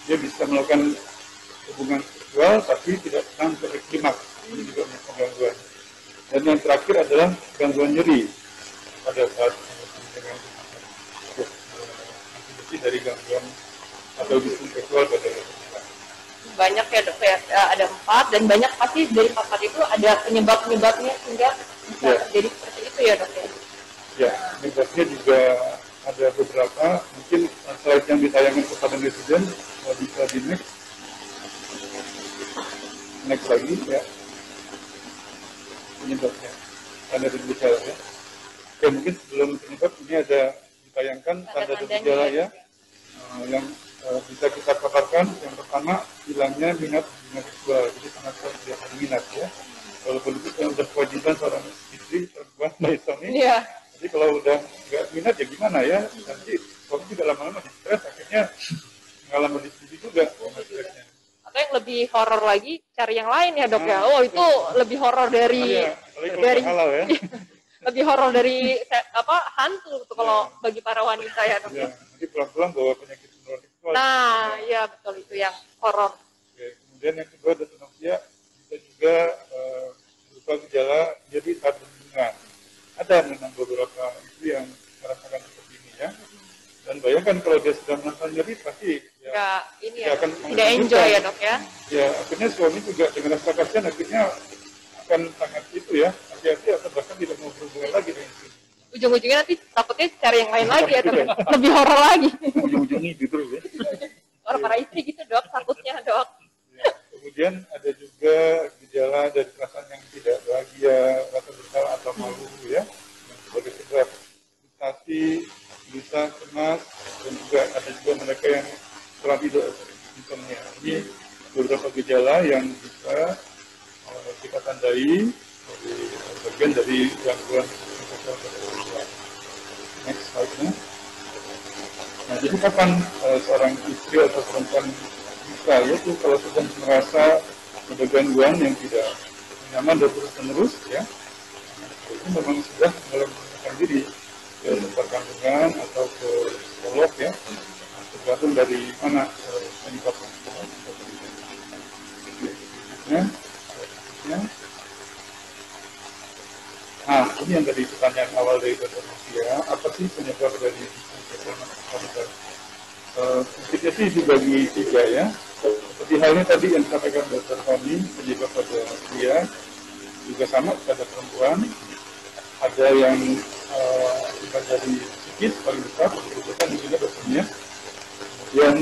dia bisa melakukan hubungan seksual tapi tidak pernah sampai klimaks, ini juga merupakan gangguan. Dan yang terakhir adalah gangguan nyeri pada saat akibat dari gangguan atau disfungsi seksual pada wanita.
Banyak ya dok ya, ada 4 dan banyak pasti dari 4 itu ada penyebab-penyebabnya sehingga bisa terjadi seperti itu ya dok ya.
Ya, penyebabnya juga ada beberapa, mungkin slide yang ditayangkan kepada netizen, bisa di next lagi ya, penyebabnya tanda dan gejala ya. Oke, mungkin sebelum penyebab ini ada ditayangkan tanda dan gejala ya, yang bisa kita paparkan. Yang pertama, hilangnya minat hubungan seksual, jadi sangat tidak ada minat ya. Walaupun itu kan udah kewajiban seorang istri perempuan by suami.
Iya.
Jadi kalau udah nggak minat ya gimana ya, nanti suami juga lama-lama di stres, akhirnya mengalami diskusi juga sama stresnya.
Atau yang lebih horor lagi, cari yang lain ya dok ya. Oh itu lebih horor dari
halal ya.
lebih horor dari hantu tuh kalau bagi para wanita ya dok.
Ya, nanti pelan-pelan bawa penyakit menular seksual.
Nah, iya betul itu yang horor.
Oke, kemudian yang kedua dysautonomia bisa juga berupa gejala jadi saat berhubungan. Ada memang beberapa istri yang merasakan seperti ini ya. Dan bayangkan kalau dia sudah merasakan nyeri pasti
ya, ini
ya,
ya, tidak enjoy ya dok ya.
Ya, akhirnya suami juga dengan rasa kasihan akhirnya akan sangat itu ya, hati-hati atau bahkan tidak mau berhubungan lagi dengan istri.
Ujung-ujungnya nanti takutnya cari yang lain lagi ya dok. Lebih horor lagi.
Ujung-ujungnya gitu ya.
Orang para istri gitu dok, takutnya dok.
Ya, kemudian ada juga gejala dari perasaan yang tidak bahagia, rasa bersalah atau malu ya, yang sebagai sebab frustasi, gelisah, cemas, dan juga ada juga mereka yang kurang tidur, insomnia. Ini beberapa gejala yang bisa kita tandai dari bagian dari gangguan seksual pada perempuan. Next slide-nya. Nah, jadi kapan seorang istri atau perempuan bisa, yaitu kalau sedang merasa ada gangguan yang tidak nyaman dan terus-menerus, ya, itu memang sudah mulai menggunakan diri ke tempat kandungan atau ke psikolog, ya, tergantung dari mana penyebabnya. Nah, ini yang tadi pertanyaan awal dari Dr. Novia, apa sih penyebab dari disfungsi? Prinsipnya sih dibagi 3 ya. Seperti halnya tadi yang disampaikan Dr. Tony, penyebab pada pria juga sama pada perempuan. Ada yang akibat dari psikis paling besar, disebutkan di sini dokternya. Kemudian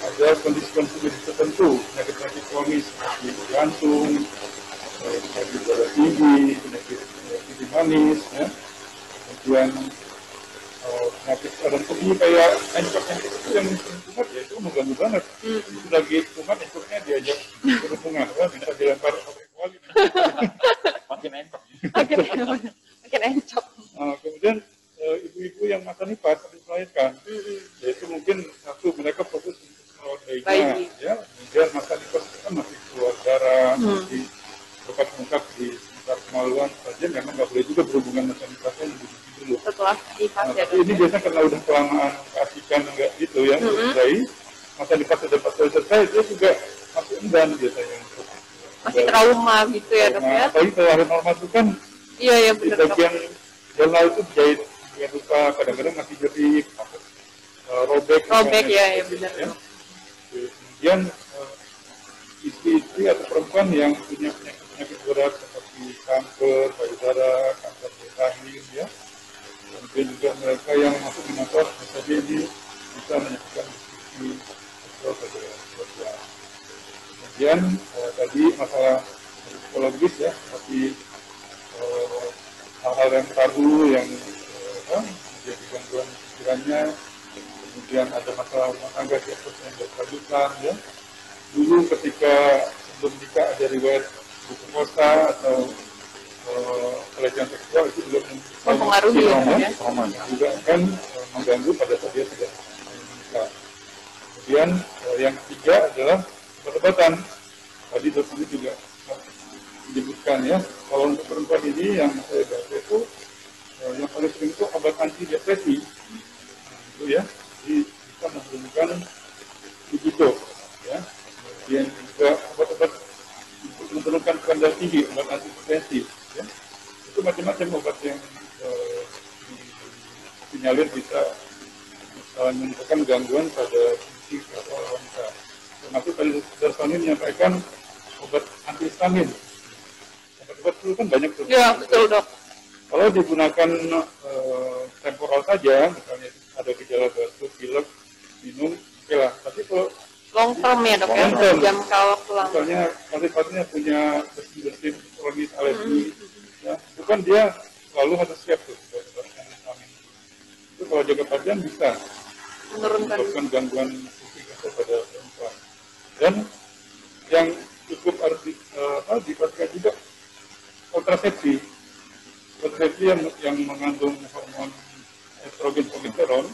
ada kondisi-kondisi medis tertentu, penyakit-penyakit kronis seperti jantung, penyakit darah tinggi, penyakit manis, ya. Kemudian penyakit dan pergi kayak encok-encok itu yang kumat ya, itu mengganggu banget. Itu lagi kumat encoknya diajak berhubungan, bisa dilempar pakai kuali. Makin encok.
Makin encok.
Kemudian ibu-ibu yang masa nifas habis melahirkan, yaitu mungkin satu mereka fokus untuk merawat bayinya, ya. Kemudian masa nifas kan masih keluar darah, masih bekas-bekas di sekitar kemaluan saja, memang nggak boleh juga berhubungan masa nifasnya dulu.
Setelah nifas ya.
Tapi ini biasanya karena udah kelamaan kasihkan enggak gitu ya, selesai, masa nifas sudah selesai, dia juga masih enggan biasanya untuk
masih trauma gitu ya dok ya.
Apalagi kalau hari normal itu kan
iya
di
benar.
bagian dalam itu jahit yang luka, kadang-kadang masih jadi robek
ya benar.
Ya. Kemudian istri-istri atau perempuan yang punya penyakit berat seperti kanker payudara, kanker rahim, ya. Kemudian juga mereka yang masuk di motor, misalnya ini bisa menyebabkan disfungsi seksual pada perempuan. Kemudian tadi masalah psikologis ya, seperti hal-hal yang tabu yang menjadi gangguan pikirannya. Kemudian ada masalah rumah tangga seperti yang berkelanjutan ya. Dulu ketika sebelum nikah ada riwayat berpuasa atau pelecehan seksual, itu juga
mempengaruhi ya.
Juga akan mengganggu pada saat dia sudah menikah. Kemudian yang ketiga adalah obat-obatan. Tadi dokter ini juga menyebutkan ya, kalau untuk perempuan ini yang saya baca itu yang paling sering itu obat anti depresi, itu ya, jadi bisa menurunkan libido, ya. Kemudian juga obat-obat untuk menurunkan kadar tinggi, obat antihipertensi, ya. Itu macam-macam obat yang disinyalir bisa menyebabkan gangguan pada fungsi seksual wanita. Termasuk tadi Dr. menyampaikan obat antihistamin. Obat flu kan banyak tuh.
Iya, betul dok.
Kalau digunakan temporal saja, misalnya ada gejala batuk, pilek, minum, oke lah. Tapi kalau
long term ya dok ya,
long term,
jangka waktu lama.
misalnya pasien-pasiennya punya bersin-bersin kronis alergi, ya, itu kan dia selalu harus siap tuh. Itu kalau jangka panjang bisa menyebabkan gangguan fisik pada perempuan. Dan yang cukup harus diperhatikan juga kontrasepsi. Kontrasepsi yang mengandung hormon estrogen progesteron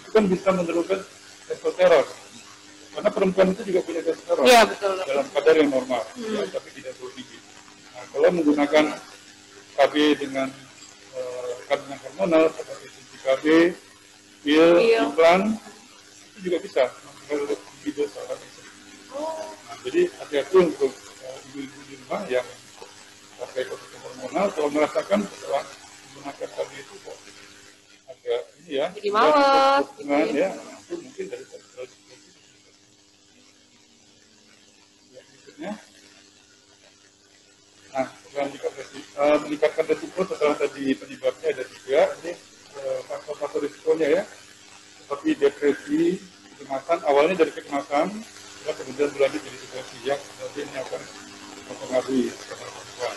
itu kan bisa menurunkan testosteron. Karena perempuan itu juga punya testosteron dalam kadar yang normal, ya, tapi tidak terlalu tinggi. Nah, kalau menggunakan KB dengan kandungan hormonal seperti suntik KB, pil, implan, itu juga bisa menurunkan libido seorang istri. Nah, jadi hati-hati untuk ibu-ibu di rumah yang pakai kontrasepsi hormonal, kalau merasakan setelah menggunakan KB itu kok agak ini ya,
jadi malas,
ya, itu mungkin dari testosteron. Nah, meningkatkan resiko setelah tadi penyebabnya ada tiga, ini faktor-faktor risikonya ya, seperti depresi, kecemasan, awalnya dari kecemasan, ya, kemudian berlanjut jadi depresi yang kemudian ini akan mempengaruhi pada perempuan.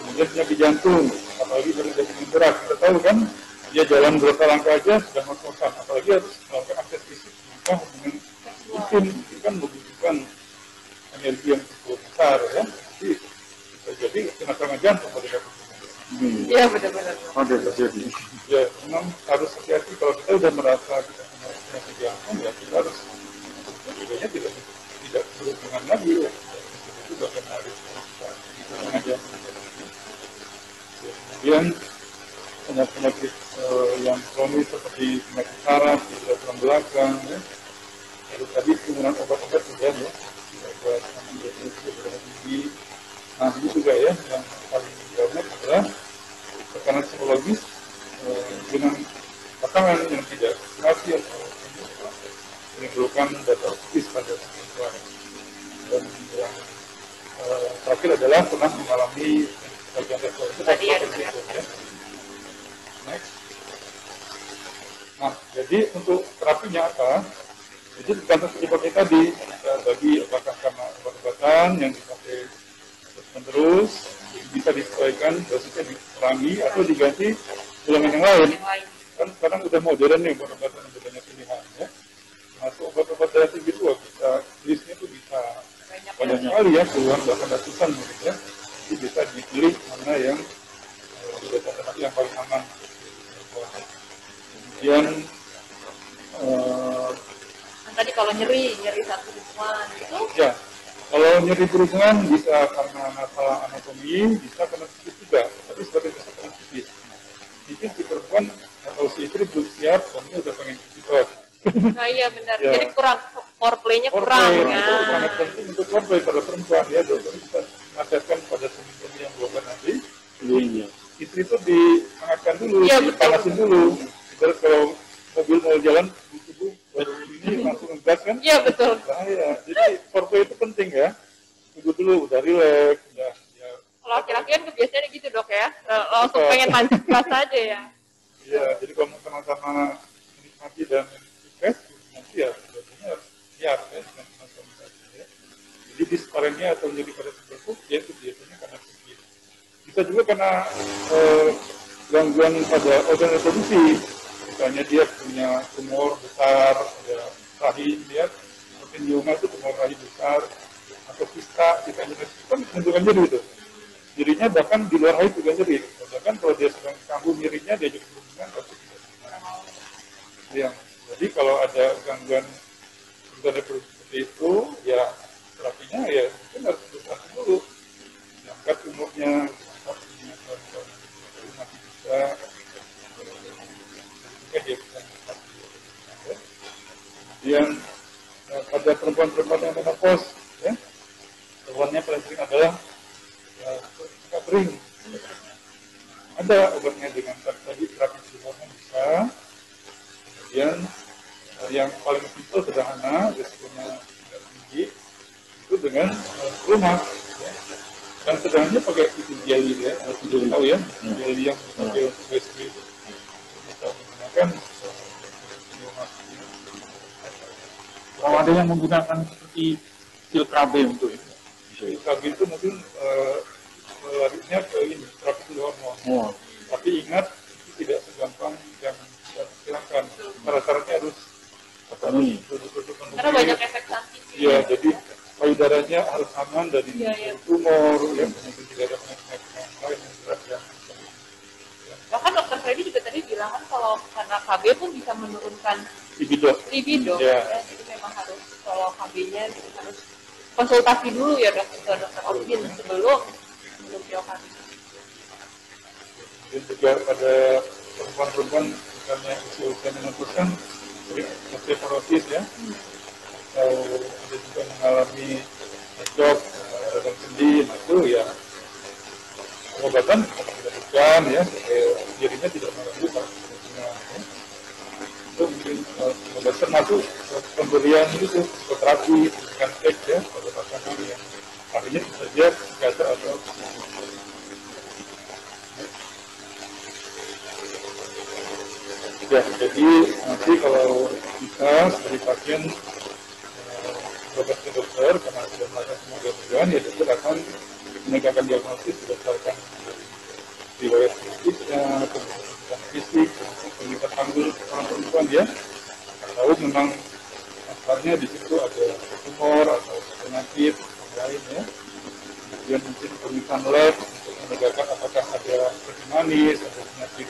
Kemudian penyakit jantung, apalagi dari jantung berat, kita tahu kan, dia jalan beberapa langkah aja sudah ngos-ngosan, apalagi harus melakukan akses fisik, maka hubungan intim itu kan membutuhkan energi yang cukup besar ya, jadi kena serangan jantung pada waktu itu.
Iya benar-benar.
Ada terjadi. Ya memang harus hati-hati kalau kita sudah merasa kita punya penyakit jantung ya kita harus bedanya tidak berhubungan lagi ya. Itu bahkan harus serangan jantung. Kemudian penyakit yang kronis seperti penyakit saraf, tidak tulang belakang ya. Lalu tadi penggunaan obat-obat sudah ya. Obat tinggi. Nah, ini juga ya, yang paling banyak adalah tekanan psikologis dengan pasangan yang tidak serasi atau menimbulkan data psikis pada perempuan. Dan yang terakhir adalah pernah mengalami bagian reproduksi. Ya. Next. Nah, jadi untuk terapinya apa? Jadi tergantung penyebabnya tadi, kita bagi apakah karena obat-obatan yang dipakai terus bisa disesuaikan dosisnya dikurangi atau diganti golongan yang lain. Kan sekarang udah modern nih obat-obatan yang banyak pilihan ya. Masuk obat-obat darah tinggi itu bisa listnya tuh bisa banyak sekali ya, puluhan bahkan ratusan mungkin ya. Jadi bisa dipilih mana yang yang paling aman. Kemudian
tadi kalau nyeri satu hubungan itu
ya. Kalau nyeri berhubungan bisa karena masalah anatomi, bisa karena psikis juga, tapi sebagai bisa karena psikis. Mungkin si perempuan atau si istri belum siap, suaminya udah pengen psikis.
Nah iya benar,
Ya.
jadi kurang, foreplay-nya kurang ya.
Itu sangat penting untuk foreplay pada perempuan ya, dokter bisa mengajarkan pada suami yang belum nanti. Istri itu dihangatkan dulu,
ya,
dipanasin dulu. Terus kalau mobil mau jalan, tubuh baru ini langsung ngegas kan?
Iya betul.
Bahaya. Jadi foreplay itu penting ya. Tunggu dulu, udah relax, udah. Ya.
Kalau laki-laki kan kebiasaannya gitu dok ya, langsung pengen tancap gas aja ya.
Iya, jadi kalau mau sama-sama menikmati dan sukses, nanti ya biasanya harus siap ya dengan sama-sama ya. Jadi disparennya atau menjadi pada seperti ya itu biasanya karena psikis. Bisa juga karena gangguan pada organ reproduksi. Misalnya dia punya tumor besar, ada rahim, ya, mungkin mioma itu tumor rahim besar, atau kista kan menunjukkan nyeri itu. Nyerinya bahkan di luar rahim juga nyeri. Bahkan kalau dia sedang kambuh nyerinya, dia juga berhubungan pasti tidak senang. Jadi kalau ada gangguan organ reproduksi seperti itu, ya terapinya ya mungkin harus beroperasi dulu. Diangkat tumornya, masih bisa. Kemudian pada perempuan-perempuan yang menopause, ya, keluhannya paling sering adalah suka kering. Ada obatnya dengan tadi terapi hormon bisa. Kemudian yang paling simpel sederhana, risikonya tidak tinggi, itu dengan rumah. Ya. Dan sederhananya pakai itu jelly ya, harus tahu ya, jelly yang dipakai untuk BSB itu. Kita menggunakan
Kalau ada yang menggunakan seperti pil KB untuk itu.
KB itu mungkin larinya ke ini, terapi hormon.
Oh,
Tapi ingat, itu tidak segampang yang kita perkirakan. Syarat-syaratnya harus
terpenuhi.
Karena banyak efek samping.
Iya, jadi payudaranya harus aman dari tumor, ya, kemudian tidak ada penyakit yang lain yang berat yang
Bahkan dokter Freddy juga tadi bilang kan kalau karena KB pun bisa menurunkan libido.
Ya.
Ya, jadi memang harus kalau KB-nya harus konsultasi dulu ya ke dokter Opin sebelum POKB.
Dan juga pada perempuan-perempuan misalnya usia menentukan osteoporosis ya, atau ada juga mengalami shock radang sendi, itu ya pengobatan kita lakukan ya supaya dirinya tidak mengganggu fungsinya. Itu mungkin pengobatan termasuk pemberian itu psikoterapi, pendidikan seks ya pada pasangan yang akhirnya bisa saja psikiater atau ya, jadi nanti kalau kita dari pasien berobat ke dokter karena sudah melakukan semua gangguan, ya dokter akan menegakkan diagnosis berdasarkan riwayat medisnya, kemudian fisik, peningkat panggul orang perempuan ya, tahu memang asalnya di situ ada tumor atau penyakit yang lain ya. Kemudian mungkin pemeriksaan lab untuk menegakkan apakah ada penyakit manis, ada penyakit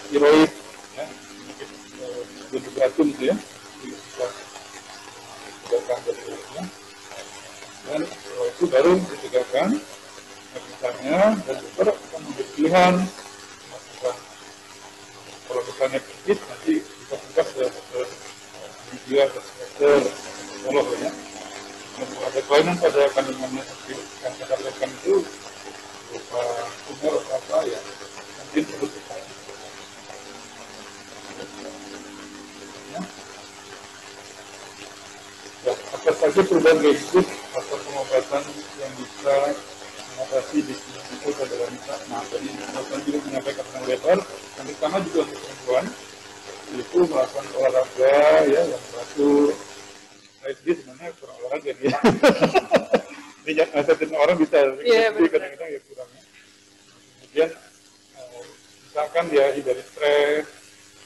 tiroid, ya, penyakit gunung beratum itu ya, bisa ditegakkan dari dan itu baru ditegakkan misalnya, dan dokter akan memberi pilihan kalau misalnya sedikit nanti kita tugas ke dokter gigi atau dokter psikolog ya. Ada kelainan pada kandungannya seperti yang saya katakan itu berupa tumor atau apa ya, nanti perlu kita ya, apa saja perubahan gaya hidup atau pengobatan yang bisa mengatasi disfungsi pada wanita. Nah, tadi dokter juga menyampaikan tentang lebar, yang pertama juga untuk perempuan, yaitu melakukan olahraga ya, yang teratur. Nah, dia sebenarnya kurang olahraga dia. Ini nasihatin orang bisa, tapi kadang-kadang ya kurang. Kemudian, misalkan dia hindari stres,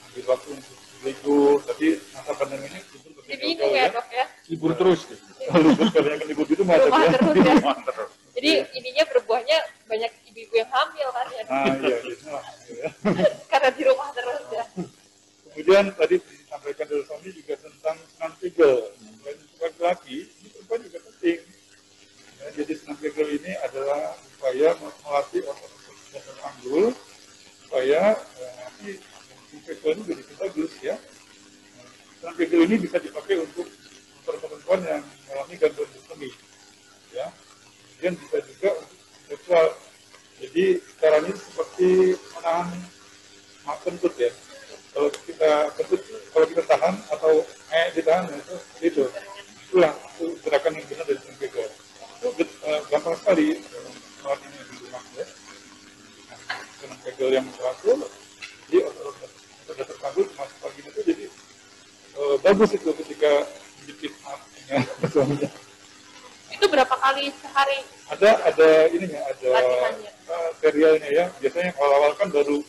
ambil waktu untuk libur, tapi masa pandemi ini libur
bingung ya dok ya?
Libur terus.
Libur kalau yang libur itu macet ya.
Terus ya. Jadi ininya berbuahnya banyak ibu-ibu yang hamil kan ya?
Ah iya, iya.
Karena di rumah terus ya.
Kemudian tadi disampaikan dari suami juga tentang senam pegel. Selain untuk laki-laki, ini perempuan juga penting. Ya, jadi senam pegel ini adalah upaya melatih otot dasar panggul supaya nanti pegel ini jadi bagus ya. Senam pegel ini bisa dipakai untuk perempuan yang mengalami gangguan kemih, ya. Kemudian bisa juga untuk seksual. Jadi caranya seperti menahan kentut ya. Kalau kita kentut, kalau kita tahan atau ditahan itu itulah gerakan yang benar dari senam pegel. Itu gampang sekali melatihnya di rumah ya. Senam pegel yang teratur, jadi otot dasar panggul masuk pagi itu jadi bagus itu ketika menjepit hatinya suaminya.
Itu berapa kali sehari?
Ada ininya, ada serialnya ya. Biasanya awal-awal kan baru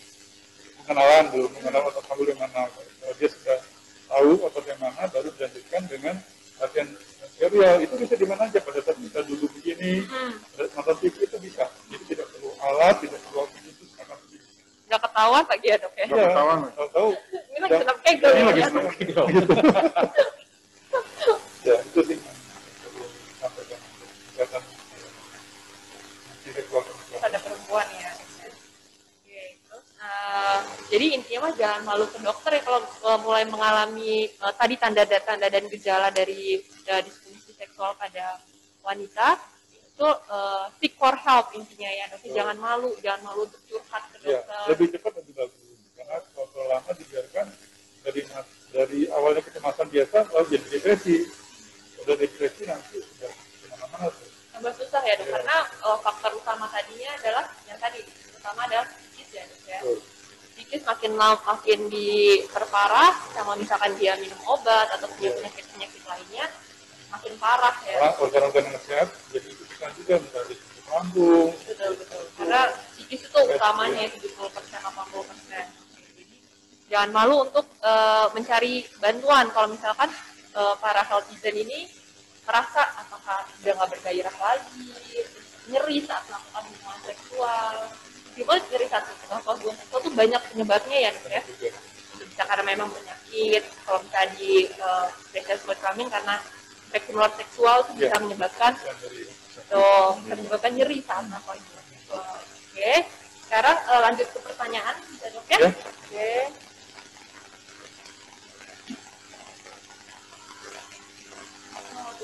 mengenal otot panggul yang mana. Kalau dia sudah tahu otot yang mana, baru dilanjutkan dengan latihan serial. Itu bisa di mana aja, pada saat kita duduk begini, nonton TV itu bisa. Jadi tidak perlu alat, tidak perlu khusus karena begini.
Nggak ketahuan lagi ya dok ya?
Nggak ketahuan. Tahu.
Ini lagi senam pegel.
Ini lagi senam pegel.
Ya itu sih yang perlu disampaikan kegiatan seksual
pada perempuan ya. Oke, terus jadi intinya mah jangan malu ke dokter ya kalau mulai mengalami tadi tanda-tanda dan gejala dari disfungsi seksual pada wanita itu seek for help intinya ya, dok. Jangan malu untuk curhat ke dokter.
Ya, lebih cepat lebih bagus karena kalau lama dibiarkan dari awalnya kecemasan biasa lalu jadi depresi. Udah depresi nanti sudah kemana-mana tuh.
Tambah susah ya dok, karena faktor utama tadinya adalah yang tadi, pertama adalah psikis ya dok ya. Psikis makin diperparah sama misalkan dia minum obat atau punya penyakit lainnya makin parah ya.
Organ-organ yang sehat jadi ikutan juga, misalnya di lambung.
Betul. Karena psikis itu utamanya 70% 80%. Jadi jangan malu untuk mencari bantuan kalau misalkan para healthizen ini merasa apakah udah nggak bergairah lagi, nyeri saat melakukan hubungan seksual. Tiba nyeri saat melakukan hubungan seksual itu banyak penyebabnya ya, ya. Bisa karena memang penyakit, kalau misalnya di spesies kulit kelamin karena infeksi menular seksual itu bisa menyebabkan nyeri saat melakukan hubungan seksual. Oke, sekarang lanjut ke pertanyaan, bisa dok ya? Oke.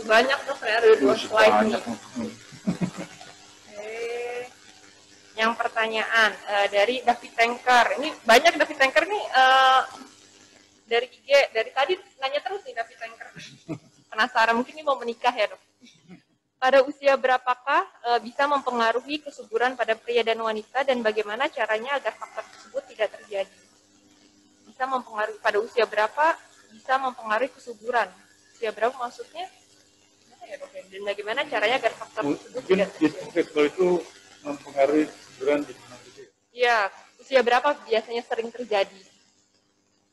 Banyak tuh, saya ada 2 slide nih. Yang pertanyaan dari David Tanker. Ini banyak David Tanker nih dari IG, dari tadi nanya terus nih David Tanker. Penasaran, mungkin ini mau menikah ya dok. Pada usia berapakah bisa mempengaruhi kesuburan pada pria dan wanita dan bagaimana caranya agar faktor tersebut tidak terjadi? Bisa mempengaruhi pada usia berapa bisa mempengaruhi kesuburan? Usia berapa maksudnya? Ya, dok, dan bagaimana caranya agar faktor tersebut tidak terjadi?
Seksual itu mempengaruhi kesuburan di mana gitu ya?
Iya, usia berapa biasanya sering terjadi?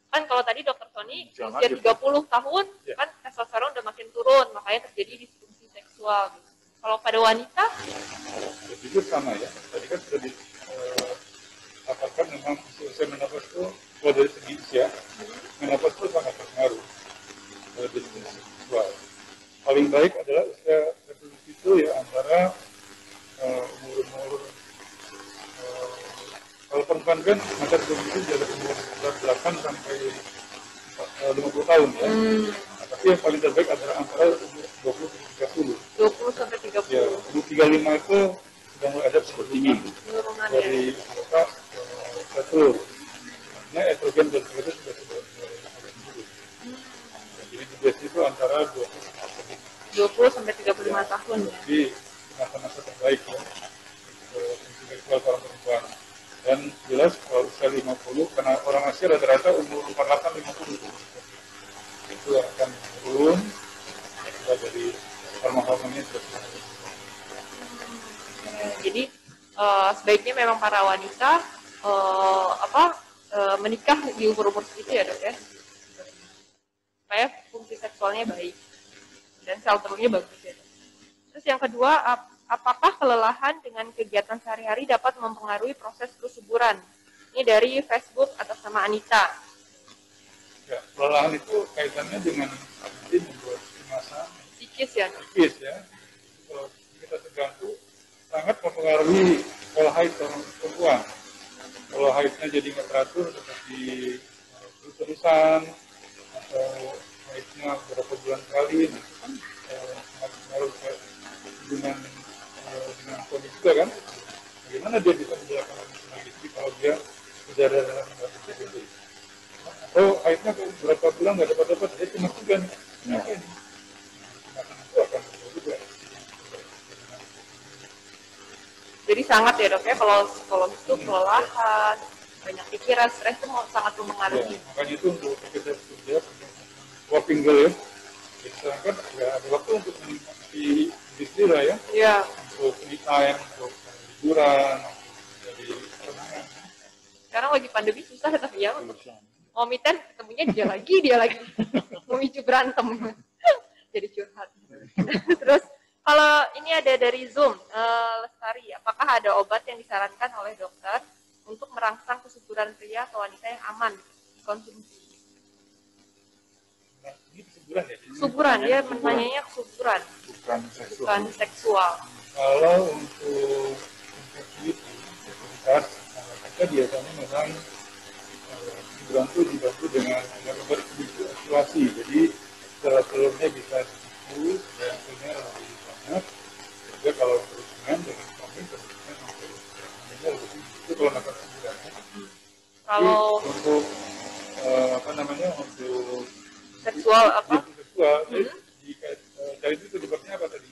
Kan kalau tadi dokter Tony usia 30 tahun kan testosteron udah makin turun, makanya terjadi disfungsi seksual. Kalau pada wanita?
Ya, jujur sama ya. Tadi kan sudah dikatakan memang usia menopause itu kalau dari segi usia, menopause itu sangat berpengaruh pada disfungsi seksual. Paling baik adalah usia reproduksi itu ya antara umur kalau perempuan kan masa reproduksi dari umur 8 sampai 50 tahun ya. Nah, tapi yang paling terbaik adalah antara umur 20 sampai 30.
20 sampai 30.
Ya, umur 35 itu sudah mulai ada sepertinya dari telur. Artinya estrogen dan progesteron sudah mulai turun. Jadi biasanya itu antara
20 sampai 35 tahun ya.
Jadi masa-masa terbaik ya untuk seksual seorang perempuan. Dan jelas kalau usia 50, karena orang Asia rata-rata umur 48-50 itu akan turun dari hormon-hormonnya terus.
Jadi sebaiknya memang para wanita menikah di umur-umur segitu ya dok ya, supaya fungsi seksualnya baik dan sel telurnya bagus ya. Terus yang kedua, apakah kelelahan dengan kegiatan sehari-hari dapat mempengaruhi proses kesuburan? Ini dari Facebook atas nama Anita.
Ya, kelelahan itu kaitannya dengan nanti membuat kecemasan,
Psikis ya.
psikis ya. Kalau kita terganggu sangat mempengaruhi pola haid seorang perempuan. Kalau haidnya jadi nggak teratur seperti terus-terusan atau haidnya berapa bulan sekali, nah itu kan sangat mempengaruhi dengan suami juga kan. Bagaimana dia bisa menjalankan hubungan istri kalau dia berada dalam kondisi seperti itu? Atau haidnya berapa bulan nggak dapat dia cuma juga nih. Kenapa ini? Kecemasan itu akan juga.
Jadi sangat ya dok ya, kalau psikologis itu kelelahan, banyak pikiran, stres itu sangat mempengaruhi.
Ya, makanya itu untuk kita bekerja working girl ya. Kita kan nggak ada waktu untuk menikmati istri lah ya.
Iya.
Untuk me time, untuk liburan, jadi kenangan.
Sekarang lagi pandemi susah tapi ya untuk mau me time ketemunya dia lagi memicu berantem. Jadi curhat. Terus kalau ini ada dari Zoom, Lestari, apakah ada obat yang disarankan oleh dokter untuk merangsang kesuburan pria atau wanita yang aman dikonsumsi?
Nah, ini kesuburan ya?
Kesuburan, dia menanyanya kesuburan, bukan seksual.
Kalau untuk infeksi itu, aktivitas, kita biasanya memang kesuburan itu dibantu dengan obat aktivasi. Jadi telurnya bisa dibuat dan telurnya lebih banyak. Juga kalau berhubungan dengan suami, tentunya untuk lebih itu kalau makan kesuburan.
Kalau
untuk untuk
seksual apa?
Seksual, dari itu penyebabnya apa tadi?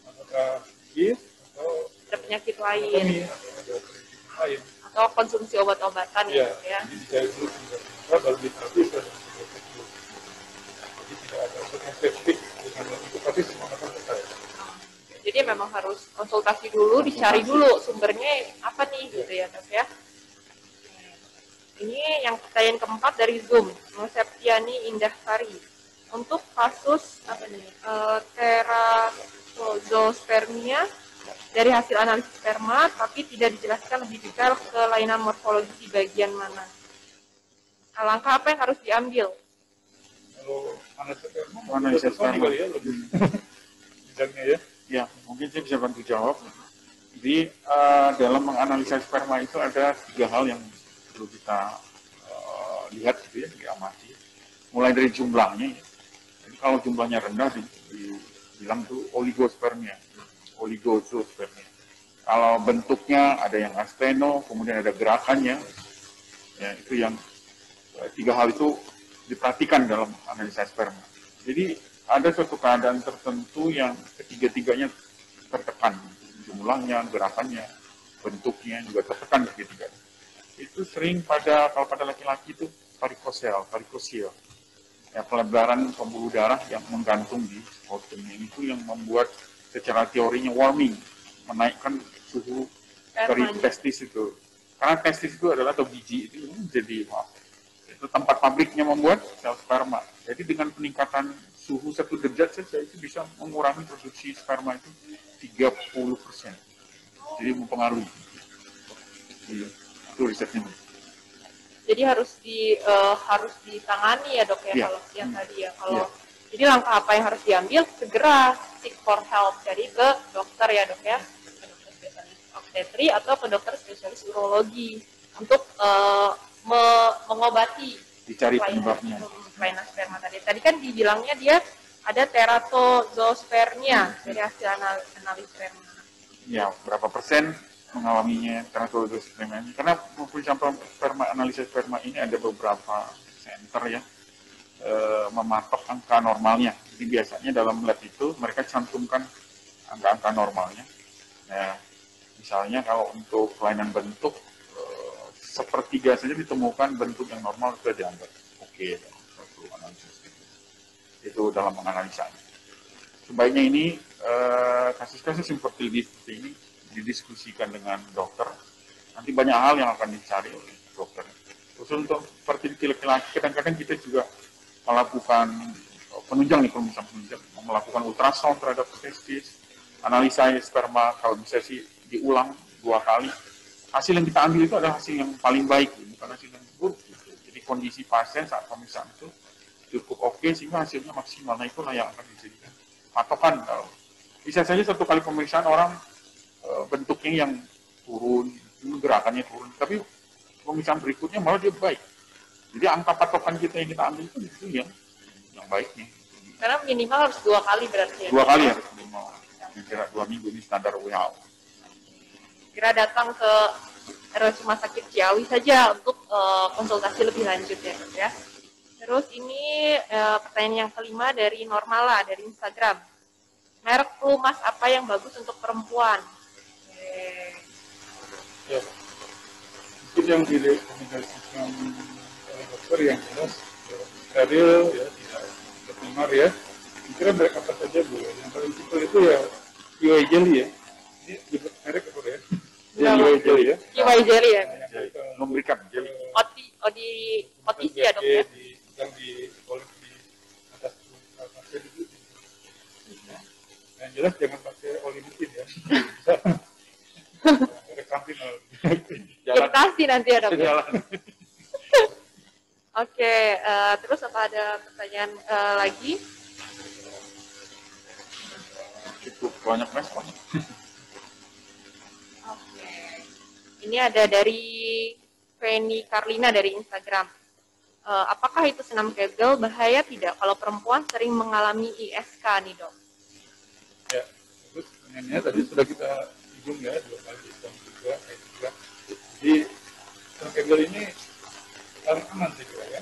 Apakah psikis atau
penyakit lain? Atau konsumsi obat-obatan ya?
Jadi dari itu baru diterapi. Jadi tidak ada obat yang spesifik untuk pasti semua akan selesai.
Jadi memang harus konsultasi dulu, dicari dulu sumbernya apa nih gitu ya Dok ya. Ini yang pertanyaan keempat dari Zoom, Nur Septiani Indahsari. Untuk kasus apa nih, teratozospermia dari hasil analisis sperma, tapi tidak dijelaskan lebih detail kelainan morfologi di bagian mana. Langkah apa yang harus diambil?
Kalau
Analisis sperma
ya lebih bidangnya ya.
Ya, mungkin saya bisa bantu jawab. Jadi dalam menganalisa sperma itu ada 3 hal yang perlu kita lihat gitu ya, diamati. Mulai dari jumlahnya. Jadi kalau jumlahnya rendah dibilang itu oligospermia, oligozospermia. Kalau bentuknya ada yang asteno, kemudian ada gerakannya, ya itu yang 3 hal itu diperhatikan dalam analisa sperma. Jadi ada suatu keadaan tertentu yang ketiga-tiganya tertekan, jumlahnya, gerakannya, bentuknya juga tertekan ketiga-tiganya. Itu sering kalau pada laki-laki itu varikosil, ya pelebaran pembuluh darah yang menggantung di scrotumnya itu yang membuat secara teorinya warming, menaikkan suhu dari testis itu. Karena testis itu adalah atau biji itu jadi itu tempat pabriknya membuat sel sperma. Jadi dengan peningkatan suhu 1 derajat saja itu bisa mengurangi produksi sperma itu 30%. Jadi mempengaruhi. Itu risetnya.
Jadi harus ditangani ya Dok ya,
Ya.
kalau yang tadi ya. Kalau jadi langkah apa yang harus diambil? Segera seek for help. Jadi ke dokter ya Dok ya, ke dokter spesialis obstetri atau ke dokter spesialis urologi untuk mengobati
Dicari penyebabnya.
kelainan sperma tadi. Tadi kan dibilangnya dia ada teratozospermia dari hasil analis sperma.
Ya, berapa persen mengalaminya teratozospermia? Karena pemeriksaan sperma, analisis sperma ini ada beberapa center ya mematok angka normalnya. Jadi biasanya dalam lab itu mereka cantumkan angka-angka normalnya. Nah, misalnya kalau untuk kelainan bentuk 1/3 saja ditemukan bentuk yang normal sudah dianggap oke. Suatu analisis itu dalam menganalisa. Sebaiknya ini kasus-kasus seperti ini didiskusikan dengan dokter. Nanti banyak hal yang akan dicari oleh dokter. Khusus untuk fertility laki-laki, kadang-kadang kita juga melakukan penunjang nih, pemeriksaan penunjang, melakukan ultrasound terhadap testis, analisa sperma, kalau bisa sih diulang 2 kali. Hasil yang kita ambil itu adalah hasil yang paling baik, bukan hasil yang buruk. Gitu. Jadi kondisi pasien saat pemeriksaan itu cukup oke sehingga hasilnya maksimal. Nah itulah yang akan dijadikan patokan. Bisa saja 1 kali pemeriksaan orang bentuknya yang turun, gerakannya turun, tapi pemeriksaan berikutnya malah dia baik. Jadi angka patokan kita yang kita ambil itu yang baiknya.
Karena minimal harus 2 kali berarti ya.
2 kali harus minimal. Kira 2 minggu ini standar WHO.
Kira datang ke RS Rumah Sakit Ciawi saja untuk konsultasi lebih lanjut ya Dok ya. Terus ini pertanyaan yang kelima dari Normala dari Instagram. Merek pelumas apa yang bagus untuk perempuan?
Ya, mungkin yang direkomendasikan oleh dokter yang jelas steril ya, tidak tercemar ya. Kira merek apa saja Bu? Yang paling simpel itu ya UA jelly ya. Ini disebut merek apa ya? UA jelly ya.
UA jelly ya.
Memberikan jelly.
OTC ya Dok ya.
Yang di atas pasien itu. Yang jelas jangan pakai oli mesin ya. Rekampinol.
Iritasi nanti ya Dok ya.
Jalan.
Oke, terus apa ada pertanyaan lagi?
Cukup banyak respon.
Oke. Ini ada dari Feni Karlina dari Instagram. Apakah itu senam kegel bahaya tidak kalau perempuan sering mengalami ISK nih Dok?
Ya, terus pertanyaannya tadi sudah kita singgung ya 2 kali dan juga. Jadi senam kegel ini paling aman sih kira ya.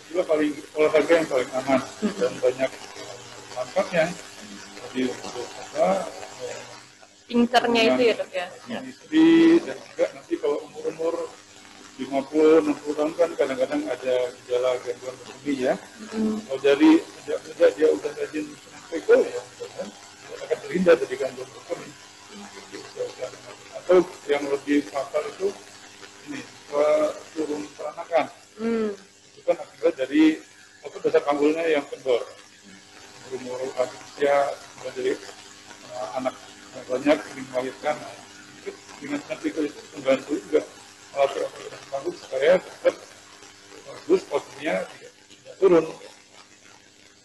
Juga paling olahraga yang paling aman dan banyak manfaatnya. Jadi untuk
Pincernya itu ya Dok ya?
Istri dan juga nanti kalau umur 50-60 tahun kan kadang-kadang ada gejala gangguan berkemih ya. Kalau dari sejak muda dia udah rajin senam atau yang lebih fatal itu ini turun peranakan. Itu kan akibat dari dasar panggulnya yang kendor. Umur usia dari anak banyak ingin melahirkan, dengan kritikal itu membantu juga melatih otot panggul supaya tetap bagus, posisinya tidak turun.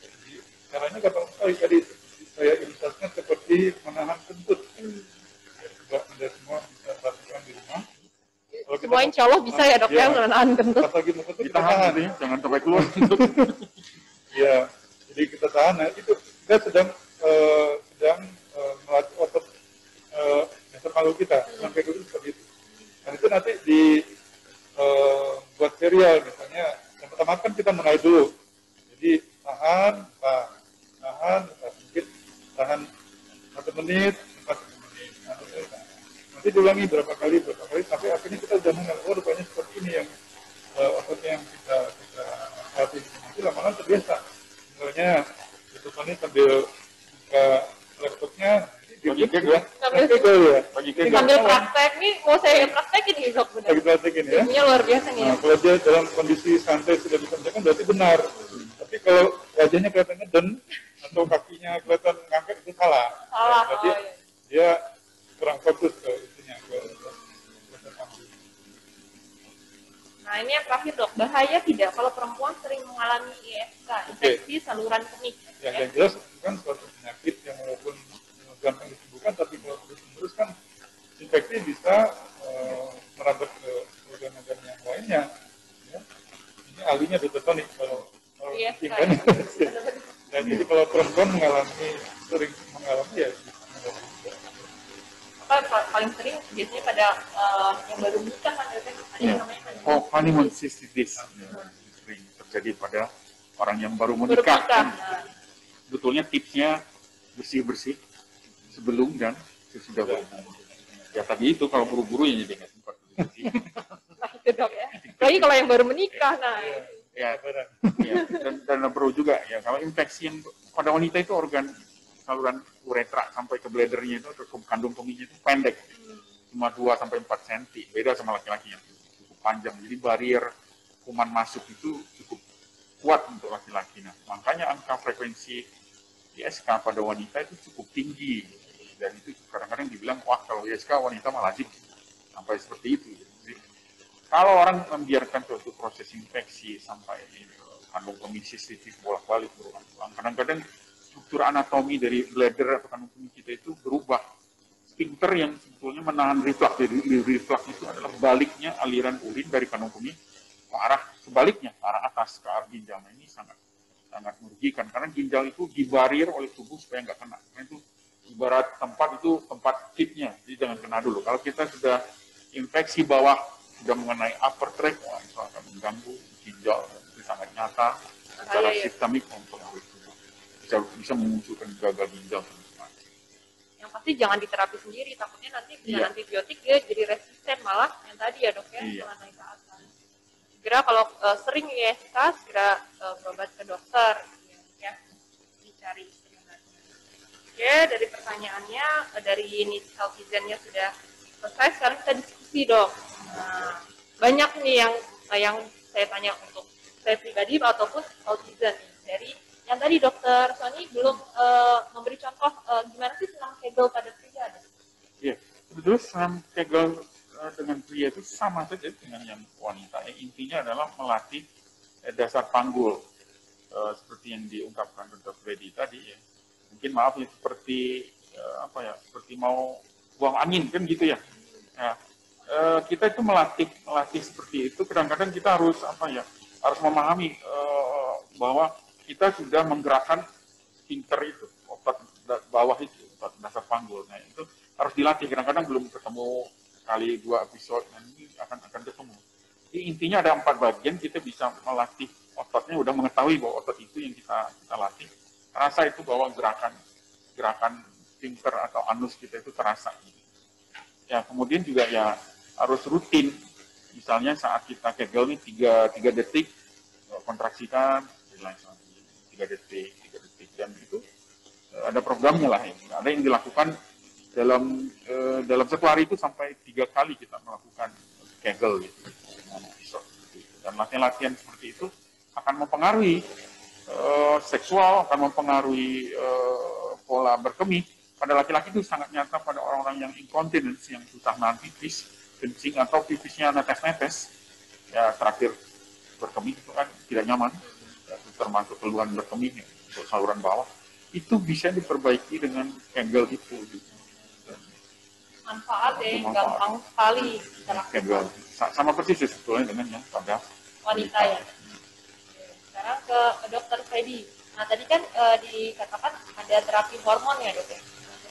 Jadi, caranya gampang sekali tadi saya ilustrasinya seperti menahan kentut. Ya, coba Anda semua bisa lakukan di rumah.
Semua insya Allah bisa ya dok ya, menahan kentut.
Pas lagi kentut
Kita tahan nih, jangan sampai keluar.
Ya, jadi kita tahan. Nah, itu kita sedang melatih otot dasar panggul kita. Sampai dulu seperti itu. Dan itu nanti buat serial misalnya. Yang pertama kan kita mulai dulu. Jadi tahan, sedikit, tahan 1 menit, 1 menit. Nanti diulangi berapa kali sampai akhirnya kita sudah mengenal, oh rupanya seperti ini yang ototnya yang kita latih. Nanti lama-lama terbiasa. Misalnya ini sambil buka laptopnya,
Bagi kek ya.
Sambil praktek nih, mau saya praktekin nih dok benar.
Lagi praktekin ya.
Ilmunya luar biasa nih.
Nah, kalau dia dalam kondisi santai sudah bisa mengerjakan berarti benar. Tapi kalau wajahnya kelihatan ngeden atau kakinya kelihatan ngangkat itu salah.
Salah.
Berarti dia kurang fokus ke itunya ke dasar panggul.
Nah ini yang terakhir dok, bahaya tidak kalau perempuan sering mengalami ISK, infeksi saluran kemih?
Yang jelas itu kan suatu penyakit yang walaupun gampang disembuhkan, tapi kalau terus kan infeksi bisa merambat ke organ-organ yang lainnya. Ya. Ini ahlinya Dr. Tony kalau
ISK.
kan. Dan jadi kalau perempuan sering mengalami ya bisa mengalami juga.
Paling sering biasanya pada yang baru nikah kan ada namanya
honeymoon cystitis sering terjadi pada orang yang baru menikah. Betulnya tipsnya bersih-bersih sebelum dan sesudah berhubungan. Ya tadi itu kalau buru-buru ya jadi nggak sempat bersih.
Nah itu dok ya. Lagi kalau yang baru menikah, nah.
Ya, dan perlu juga ya kalau infeksi yang pada wanita itu organ saluran uretra sampai ke bladdernya itu atau ke kandung kemihnya itu pendek, cuma 2-4 cm, beda sama laki-laki yang cukup panjang. Jadi barier kuman masuk itu cukup kuat untuk laki-laki. Nah, makanya angka frekuensi ISK pada wanita itu cukup tinggi, dan itu kadang-kadang dibilang wah kalau ISK wanita malah lazim sampai seperti itu. Jadi, kalau orang membiarkan suatu proses infeksi sampai kandung kemih sistemik bolak-balik berulang-ulang, kadang-kadang struktur anatomi dari bladder atau kandung kemih kita itu berubah. Sphincter yang sebetulnya menahan reflux, jadi reflux itu adalah baliknya aliran urin dari kandung kemih ke arah sebaliknya, ke arah atas, ke arah ginjal. Nah, ini sangat merugikan karena ginjal itu dibarir oleh tubuh supaya nggak kena. Karena itu ibarat tempat tipnya, jadi jangan kena dulu. Kalau kita sudah infeksi bawah, sudah mengenai upper tract, wah, itu akan mengganggu ginjal, itu sangat nyata secara sistemik mempengaruhi tubuh. Bisa memunculkan gagal ginjal.
Yang pasti jangan diterapi sendiri, takutnya nanti dengan antibiotik dia jadi resisten malah yang tadi ya dok ya, malah naik ke atas. Segera kalau sering ISK segera berobat ke dokter ya, dicari penyebabnya. Oke, dari pertanyaannya dari niche healthizen-nya sudah selesai, sekarang kita diskusi dok. Nah, banyak nih yang saya tanya untuk saya pribadi ataupun healthizen dari yang tadi dokter Sony belum memberi contoh gimana sih senam kegel pada pria.
Iya, sebetulnya senam kegel dengan pria itu sama saja dengan yang wanita. Intinya adalah melatih dasar panggul seperti yang diungkapkan Dr. Freddy tadi ya. Mungkin maaf ya seperti seperti mau buang angin kan gitu ya. Nah, kita itu melatih seperti itu. Kadang-kadang kita harus memahami bahwa kita sudah menggerakkan sphincter itu, otot bawah itu, otot dasar panggul. Nah, itu harus dilatih. Kadang-kadang belum ketemu sekali 2 episode, nanti akan ketemu. Jadi intinya ada 4 bagian, kita bisa melatih ototnya, udah mengetahui bahwa otot itu yang kita latih. Terasa itu bahwa gerakan sphincter atau anus kita itu terasa. Ya, kemudian juga ya harus rutin. Misalnya saat kita kegel nih 3 detik, kontraksikan, relax lagi. 3 detik, dan itu ada programnya lah. Ada yang dilakukan dalam satu hari itu sampai 3 kali kita melakukan Kegel gitu. Dan latihan-latihan seperti itu akan mempengaruhi seksual, akan mempengaruhi pola berkemih. Pada laki-laki itu sangat nyata pada orang-orang yang incontinence, yang susah nahan pipis, kencing atau pipisnya netes-netes. Ya terakhir berkemih itu kan tidak nyaman, termasuk keluhan berkemih untuk saluran bawah. Itu bisa diperbaiki dengan Kegel itu.
Manfaat ya, gampang sekali kita
Kegel.
lakukan.
Sama persis sebetulnya dengan yang pada
Wanita ya. Sekarang ke Dokter Freddy. Nah tadi kan dikatakan ada terapi hormon ya dok ya,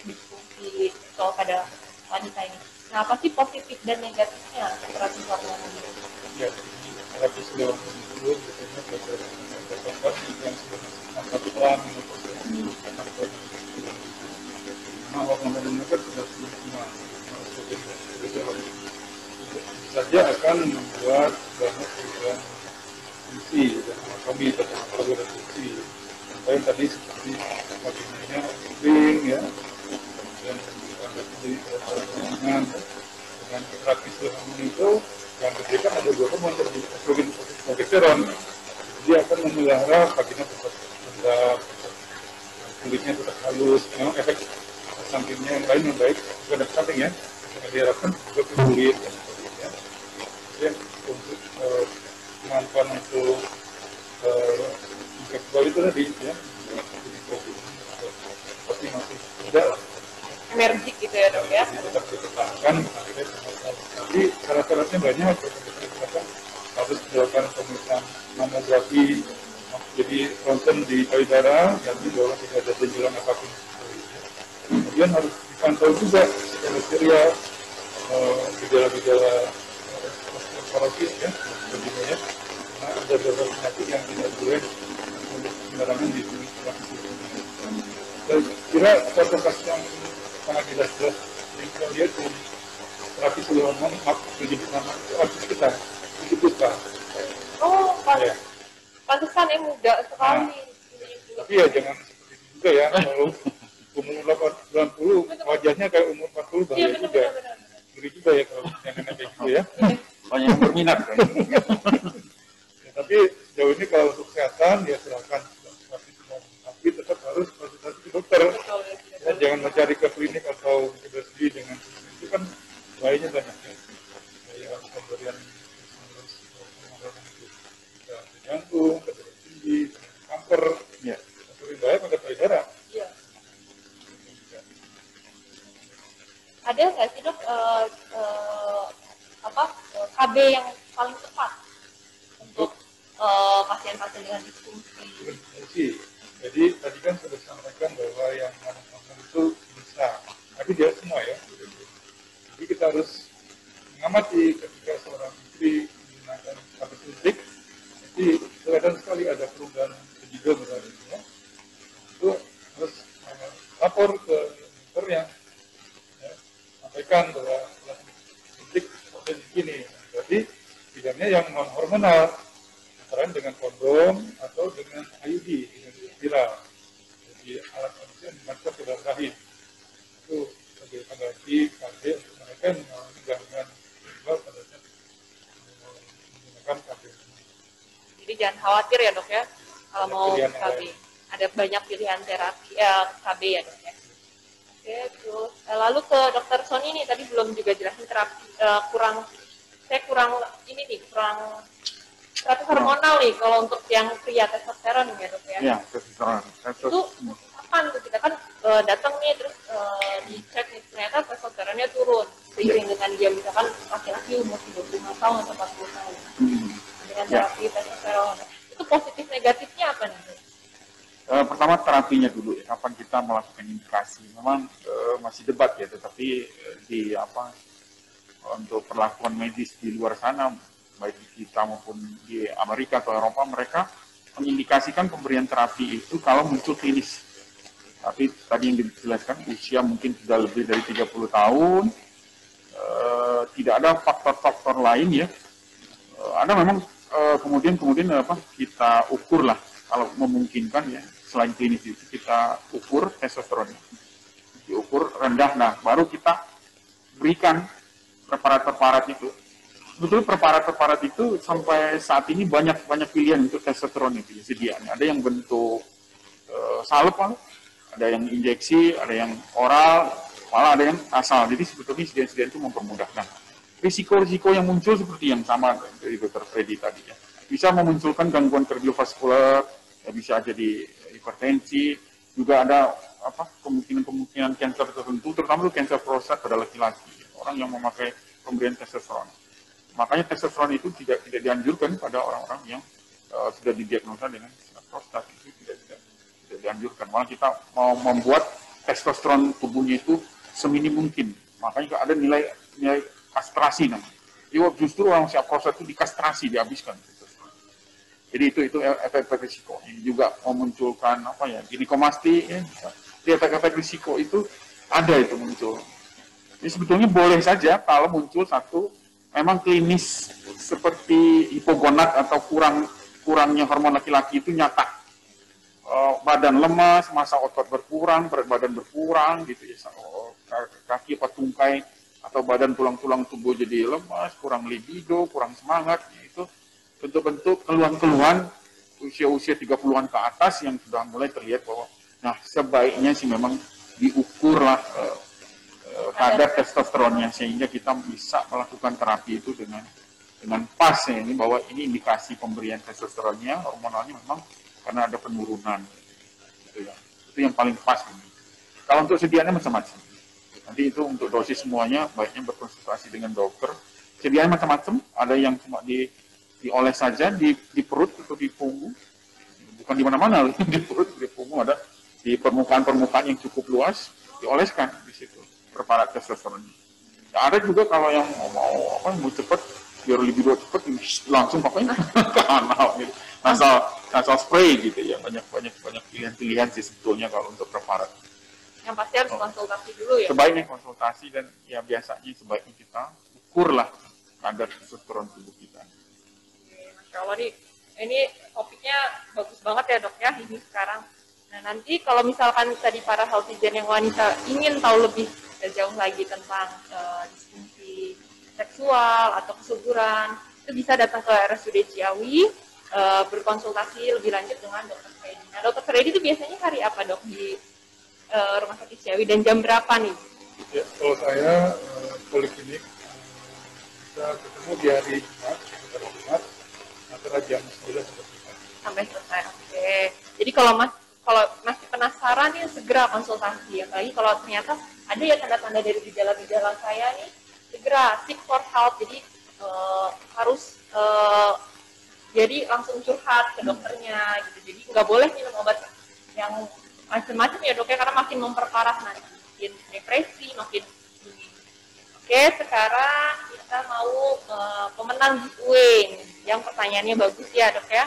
diskusi soal pada wanita ini. Nah apa sih positif dan negatifnya terapi hormon ini?
Ya, terapi sedang itu biasanya berdasarkan yang sudah nah, hormon mereka sudah semua saja akan membuat banyak perubahan fungsi dan anatomi pada organ fungsi. Contohnya tadi seperti vaginanya kering ya, dan jadi dengan terapi hormon itu yang diberikan ada 2 hormon tadi, estrogen dan progesteron. Dia akan memelihara vagina tetap lembab, kulitnya tetap halus. Memang efek sampingnya yang lain yang baik, bukan efek samping ya, yang diharapkan juga ke kulit dan sebagainya. Jadi untuk kemampuan untuk seksual itu tadi ya, tapi masih tidak
Emergik gitu ya dok ya?
tetap dipertahankan. Tapi syarat-syaratnya banyak, harus dilakukan pemeriksaan mamografi, jadi ronsen di payudara, dan bahwa tidak ada benjolan apapun. Kemudian harus dipantau juga secara serial gejala-gejala osteoporosis ya, sebagainya. Karena ada beberapa penyakit yang tidak boleh sembarangan diterapi. Saya kira satu kasus yang sangat jelas yang dia itu terapi seluruh hormon, menjadi nama artis kita, itu kita.
Oh,
Ya.
pantesan ya muda sekali.
Tapi ya jangan seperti itu juga ya, kalau umur 90 wajahnya kayak umur 40 bahaya
Iya
juga.
benar.
Ngeri juga ya kalau yang kayak gitu ya.
banyak yang berminat kan.
Ya, tapi jauh ini kalau untuk kesehatan ya silakan, tapi tetap harus konsultasi ke dokter.
Betul ya.
Ya, jangan mencari ke klinik atau ke sendiri dengan itu kan bahayanya banyak ya. Ya pemberian bisa jantung, ke darah tinggi, kanker,
Ya.
lebih bahaya pada payudara.
Iya. Ada nggak sih dok KB yang paling tepat untuk pasien-pasien dengan disfungsi?
Jadi tadi kan sudah disampaikan bahwa yang non-hormon itu bisa, tapi dia semua ya. Jadi kita harus mengamati ketika seorang istri menggunakan KB suntik, jadi kelihatan sekali ada perubahan juga misalnya, ya. Itu harus lapor ke dokternya, ya. Sampaikan bahwa suntik seperti begini. Jadi pilihannya yang non hormonal, antara dengan kondom atau dengan IUD, dengan spiral. Jadi alat yang dimasukkan ke dalam rahim. Itu sebagai pengganti KB untuk mereka yang mengalami gangguan seksual pada saat menggunakan KB.
Jadi jangan khawatir ya dok ya kalau
Ada
mau
pilihan
KB.
lain.
Ada banyak pilihan terapi KB ya dok ya. Oke, terus lalu ke dokter Sony nih tadi belum juga jelasin terapi kurang terapi hormonal nih kalau untuk yang pria testosteron ya dok ya.
Ya, testosteron.
Itu kapan tuh kita kan datang nih terus dicek nih ternyata testosteronnya turun seiring dengan dia misalkan laki-laki umur 35 tahun atau 40 tahun dengan terapi testosteron. Itu positif negatifnya apa nih?
Pertama terapinya dulu ya, kapan kita melakukan indikasi. Memang masih debat ya, tetapi untuk perlakuan medis di luar sana, baik di kita maupun di Amerika atau Eropa, mereka mengindikasikan pemberian terapi itu kalau muncul klinis. Tapi tadi yang dijelaskan, usia mungkin sudah lebih dari 30 tahun, tidak ada faktor-faktor lain ya. Ada memang kemudian kita ukur lah, kalau memungkinkan ya, selain klinis itu kita ukur testosteronnya. diukur rendah. Nah, baru kita berikan preparat-preparat itu. Betul, preparat-preparat itu sampai saat ini banyak pilihan untuk testosteron itu sedianya. Ada yang bentuk salep, ada yang injeksi, ada yang oral, malah ada yang asal. Jadi sebetulnya sediaan itu mempermudah. Nah, risiko-risiko yang muncul seperti yang sama dari Dr. Freddy tadi ya. Bisa memunculkan gangguan kardiovaskular, ya bisa jadi hipertensi, juga ada kemungkinan kanker tertentu, terutama itu kanker prostat pada laki-laki, orang yang memakai pemberian testosteron. Makanya testosteron itu tidak dianjurkan pada orang-orang yang sudah didiagnosa dengan prostat, itu tidak dianjurkan. Malah kita mau membuat testosteron tubuhnya itu seminim mungkin. Makanya ada nilai kastrasi namanya. Justru orang siap prostat itu dikastrasi, dihabiskan. Jadi itu efek risiko. Ini juga memunculkan ginekomasti, ya, di efek risiko itu ada itu muncul. Jadi sebetulnya boleh saja kalau muncul satu memang klinis seperti hipogonad atau kurangnya hormon laki-laki itu nyata. Badan lemas, massa otot berkurang, berat badan berkurang gitu ya. Kaki apa tungkai atau badan tulang-tulang tubuh jadi lemas, kurang libido, kurang semangat gitu. Bentuk-bentuk keluhan-keluhan usia 30-an ke atas yang sudah mulai terlihat bahwa nah sebaiknya sih memang diukurlah kadar testosteronnya sehingga kita bisa melakukan terapi itu dengan pas ya, ini bahwa ini indikasi pemberian testosteronnya hormonalnya memang karena ada penurunan gitu ya. Itu yang paling pas ini. Kalau untuk sediaannya macam-macam. Nanti itu untuk dosis semuanya baiknya berkonsultasi dengan dokter. Sediaannya macam-macam, ada yang cuma dioles saja di perut atau di punggung, bukan di mana-mana, di perut, di punggung, ada di permukaan yang cukup luas, dioleskan di situ preparat testosteron. Ya, ada juga kalau yang mau cepat, biar libido cepat, langsung pakainya ke anal, gitu. nasal spray gitu ya, banyak pilihan sih sebetulnya kalau untuk preparat.
Yang pasti harus konsultasi dulu ya.
Sebaiknya konsultasi dan ya biasanya sebaiknya kita ukurlah kadar testosteron tubuh kita.
Masya Allah nih, ini topiknya bagus banget ya dok ya ini sekarang. Nah nanti kalau misalkan tadi para healthizen yang wanita ingin tahu lebih jauh lagi tentang disfungsi seksual atau kesuburan, itu bisa datang ke RSUD Ciawi, berkonsultasi lebih lanjut dengan Dr. Freddy. Nah Dr. Freddy itu biasanya hari apa dok di Rumah Sakit Ciawi dan jam berapa nih?
Ya, kalau saya poliklinik bisa ketemu di hari Jumat, antara jam 9
sampai selesai. Oke. Jadi kalau masih penasaran nih segera konsultasi. Apalagi kalau ternyata ada ya tanda-tanda dari gejala-gejala saya nih, segera seek for help. Jadi harus jadi langsung curhat ke dokternya gitu. Jadi nggak boleh minum obat yang macam-macam ya dok ya, karena makin memperparah nanti, makin depresi, makin ini. Oke, sekarang kita mau pemenang giveaway. Yang pertanyaannya bagus ya dok ya.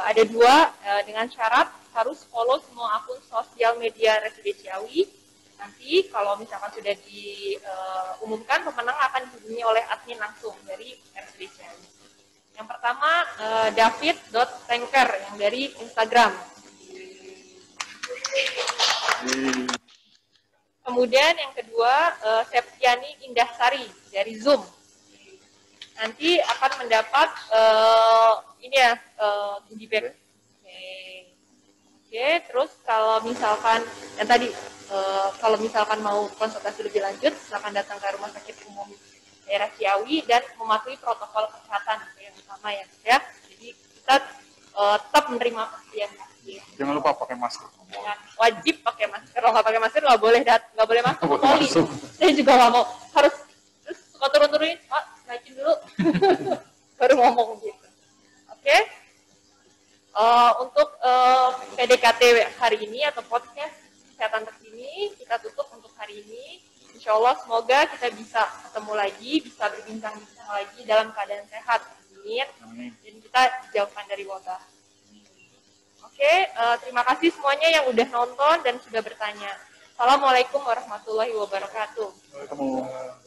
Ada dua, dengan syarat harus follow semua akun sosial media RSUD Ciawi. Nanti kalau misalkan sudah diumumkan, pemenang akan dihubungi oleh admin langsung dari RSUD Ciawi. Yang pertama David.tanker yang dari Instagram. Kemudian yang kedua Septiani Indahsari dari Zoom. Nanti akan mendapat ini ya goodie bag. Oke, terus kalau misalkan yang tadi kalau misalkan mau konsultasi lebih lanjut, silakan datang ke Rumah Sakit Umum Daerah Ciawi dan mematuhi protokol kesehatan yang utama ya. Jadi kita tetap menerima pasien.
Jangan lupa pakai masker.
Ya, wajib pakai masker. Kalau nggak pakai masker nggak boleh masuk ke poli. Saya juga nggak mau. Harus terus suka turun-turunin. Pak, naikin dulu. Baru ngomong gitu. Oke. Untuk PDKT hari ini atau podcast kesehatan terkini kita tutup untuk hari ini. Insya Allah semoga kita bisa ketemu lagi, bisa berbincang-bincang lagi dalam keadaan sehat. Amin. Dan kita dijauhkan dari wabah. Oke, terima kasih semuanya yang udah nonton dan sudah bertanya. Assalamualaikum warahmatullahi wabarakatuh.
Waalaikumsalam.